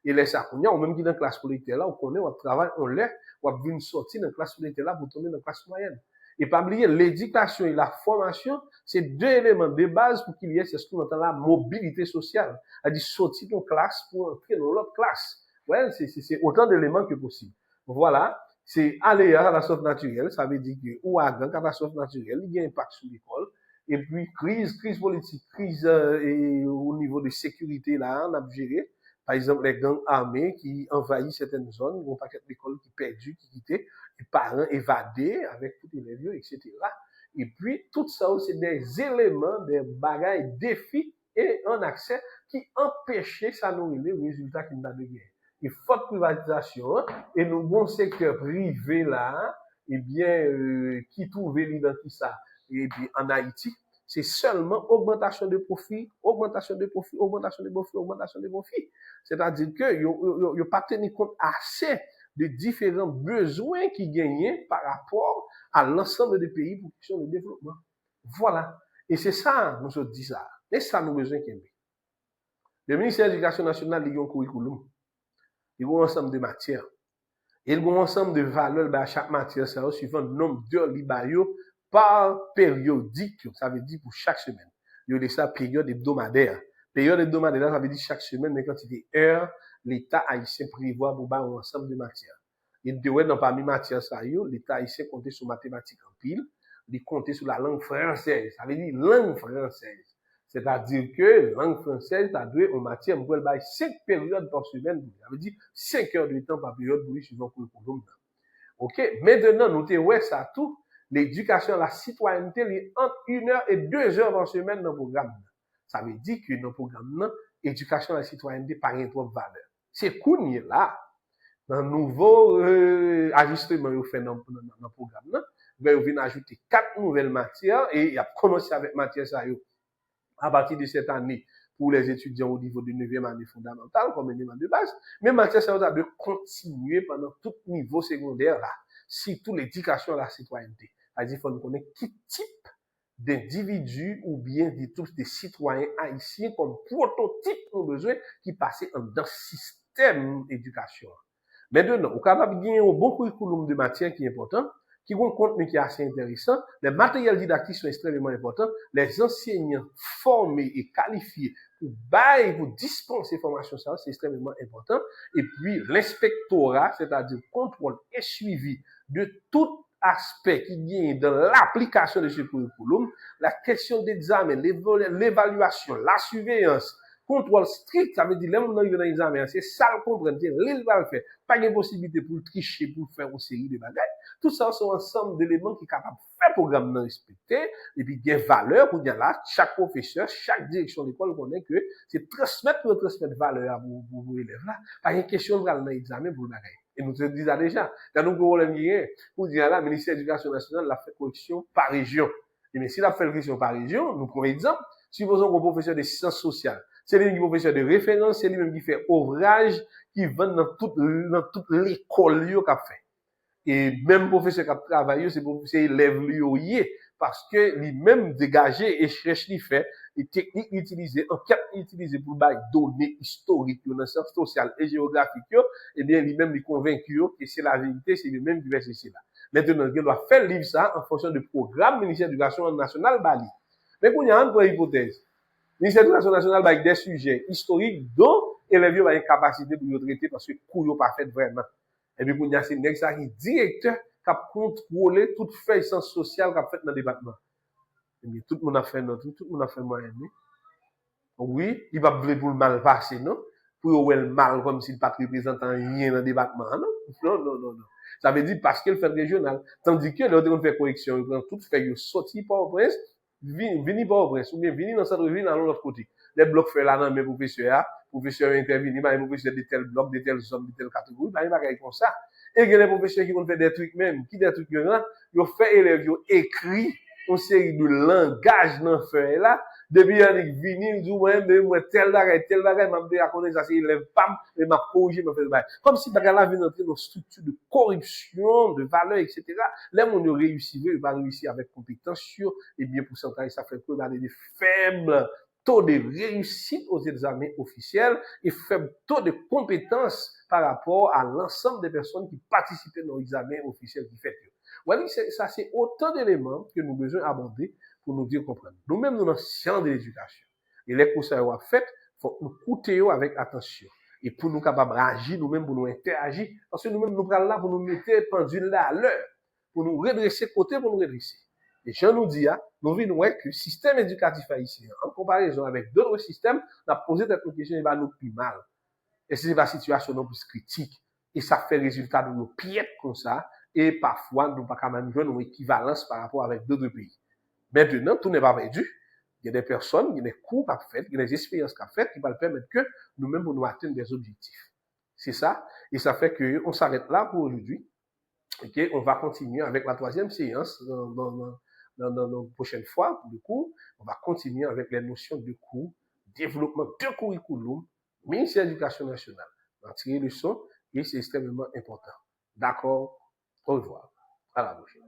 Et les sacouniens, ou même qui dans la classe politique là, on connaît, on travaille, on l'est, on vient sortir dans la classe politique là pour tomber dans la classe moyenne. Et pas oublier, l'éducation et la formation, c'est deux éléments de base pour qu'il y ait ce qu'on appelle la mobilité sociale. C'est-à-dire sortir de classe pour entrer dans l'autre classe. Ouais, c'est autant d'éléments que possible. Voilà. C'est aléa, catastrophe naturelle. Ça veut dire que, ouragan, catastrophe naturelle, il y a un impact sur l'école. Et puis, crise politique, crise au niveau de sécurité là, on a géré. Par exemple, les gangs armés qui envahissent certaines zones, un paquet d'écoles qui perdus, qui quittés, les parents évadés avec tous les lieux, etc. Et puis, tout ça, c'est des éléments, des bagages, défis et un accès qui empêchaient ça nous les résultats qu'il n'a de guerre. Et forte privatisation, et nos bons secteurs privés là, eh bien, qui trouvaient l'identité ça, et puis en Haïti, c'est seulement augmentation de profit. C'est-à-dire que il pas tenu compte assez de différents besoins qui gagnaient par rapport à l'ensemble des pays pour question de développement. Voilà. Et c'est ça, nous dit ça. Et ça, nous besoin qu'il y ait. Le ministère de l'Éducation nationale, il y a un curriculum. Il y a un ensemble de matières. Et il y a un ensemble de valeurs à chaque matière, ça suivant le nombre d'heures libayo par périodique. Ça veut dire pour chaque semaine. Il y a ça période hebdomadaire. Période hebdomadaire, ça veut dire chaque semaine, mais quantité d'heures, l'État haïtien prévoit pour un ensemble de matières. Et de dans parmi matières, ça y est, l'État haïtien compte sur mathématiques en pile, il compte sur la langue française. Ça veut dire langue française. C'est-à-dire que langue française, tu as deux en matière, on peut le 5 périodes par semaine. Ça veut dire 5 heures de temps par période pour lui suivant le curriculum. OK? Maintenant, nous te ouais ça tout. L'éducation à la citoyenneté, est entre 1 heure et 2 heures par semaine dans le programme. Ça veut dire que dans le programme, l'éducation à la citoyenneté par une trop valeur. C'est cool là. Dans le nouveau ajustement que vous faites dans le programme, vous venez ajouter 4 nouvelles matières et il a commencé avec matière ça à partir de cette année pour les étudiants au niveau de 9e année fondamentale comme élément de base, mais matière ça doit continuer pendant tout niveau secondaire là, surtout l'éducation à la citoyenneté. C'est-à-dire qu'il faut nous connaître qui type d'individus ou bien de tous des citoyens haïtiens comme prototype ont besoin qui passent dans le système d'éducation. Maintenant, au capable de gagner un bon curriculum de matière qui est important, qui ont un contenu qui est assez intéressant, les matériels didactiques sont extrêmement importants, les enseignants formés et qualifiés pour dispenser formation, ça c'est extrêmement important, et puis l'inspectorat, c'est-à-dire contrôle et suivi de tout aspect qui vient dans l'application de ce curriculum, la question d'examen, l'évaluation, la surveillance, contrôle strict, ça veut dire, là, on arrive dans l'examen, c'est ça le comprendre, l'île va le faire. Pas de possibilité pour tricher, pour faire une série de bagages. Tout ça, sont ensemble d'éléments qui sont capables de faire programme non respecté, et puis, il y a valeur pour dire là, chaque professeur, chaque direction de l'école connaît que c'est transmettre valeur à vos élèves là. Pas une question de dans l'examen pour le bagage. Et nous te disons déjà, dans nos problèmes, pour dire là, le ministère de l'Éducation nationale l'a fait correction par région. Et mais s'il a fait correction par région, nous prenons exemple, supposons qu'un professeur de sciences sociales, c'est lui qui est professeur de référence, c'est lui-même qui fait ouvrage, qui vend dans toute l'école qu'il a fait. Et même professeur qui a travaillé, c'est professeur élève lui, parce que lui-même dégagé et cherche lui fait, et technique utilisée, enquête utilisée pour bailler données historiques, dans le sens social et géographique, et bien lui-même lui convaincu que c'est la vérité, c'est lui-même qui va chercher là. Maintenant, il doit faire livre ça en fonction du programme ministère de l'Éducation nationale Bali. Mais quand il y a une hypothèse, le ministère de l'Éducation nationale avec des sujets historiques dont élèves ont une capacité pour les traiter parce que cours n'ont pas fait vraiment. Et puis, il y a ces nègres qui sont directeurs qui ont contrôlé toute feuille sociale qui a fait dans le département. Et bien, tout le monde a fait non, tout le monde a fait moyen. Oui, il va vouloir pour le mal passer, non? Pour avoir le mal comme s'il ne pas représentant rien dans le département, non? Non. Ça veut dire parce qu'il fait régional. Tandis que l'autre, on fait correction, il prend toute feuille, sorti par au prince, vini par au prince, ou bien vini dans cette ville, dans l'autre côté. Les blocs fait là, non, mais professeur intervenu, mais professeur de tel bloc, de telle zone, de telle catégorie, il va faire comme ça. Et il y a des professeurs qui vont faire des trucs même, qui des trucs là, ils fait élèves, ils écrit une série de langages dans le feuille là, depuis il vini, il dit, moi, tel bagage, m'a dit, à connaître ça, c'est élève, pam, et m'a corrigé, m'a fait le bagage. Comme si bagage là vient entrer dans une structure de corruption, de valeur, etc. Là, on réussit, il va réussir avec compétence sur, et bien, pourcentage, ça fait que des faibles taux de réussite aux examens officiels et faible taux de compétence par rapport à l'ensemble des personnes qui participaient dans l'examen officiel qui fait. Voilà, ça c'est autant d'éléments que nous devons aborder pour nous dire comprendre. Nous-mêmes, nous sommes sciences de l'éducation. Et les cours ça fait, faut nous écouter avec attention. Et pour nous capables d'agir nous-mêmes, pour nous interagir, parce que nous-mêmes, nous sommes là pour nous mettre pendule là à l'heure, pour nous redresser côté, pour nous redresser. Et je nous dis, nous voyons que le système éducatif haïtien, en comparaison avec d'autres systèmes, n'a posé cette question, il va nous plus mal. Et c'est la situation non plus critique. Et ça fait résultat de nos piètes comme ça. Et parfois, nous ne pouvons pas même jouer une équivalence par rapport avec d'autres pays. Maintenant, tout n'est pas perdu. Il y a des personnes, il y a des cours qu'a fait, il y a des expériences qu'a fait qui vont permettre que nous-mêmes, nous atteignons des objectifs. C'est ça. Et ça fait qu'on s'arrête là pour aujourd'hui. Okay? On va continuer avec la 3e séance dans la prochaine fois pour le cours. On va continuer avec les notions de cours, développement de curriculum, ministère de l'Éducation nationale. On va tirer le son et c'est extrêmement important. D'accord? Au revoir. À la prochaine.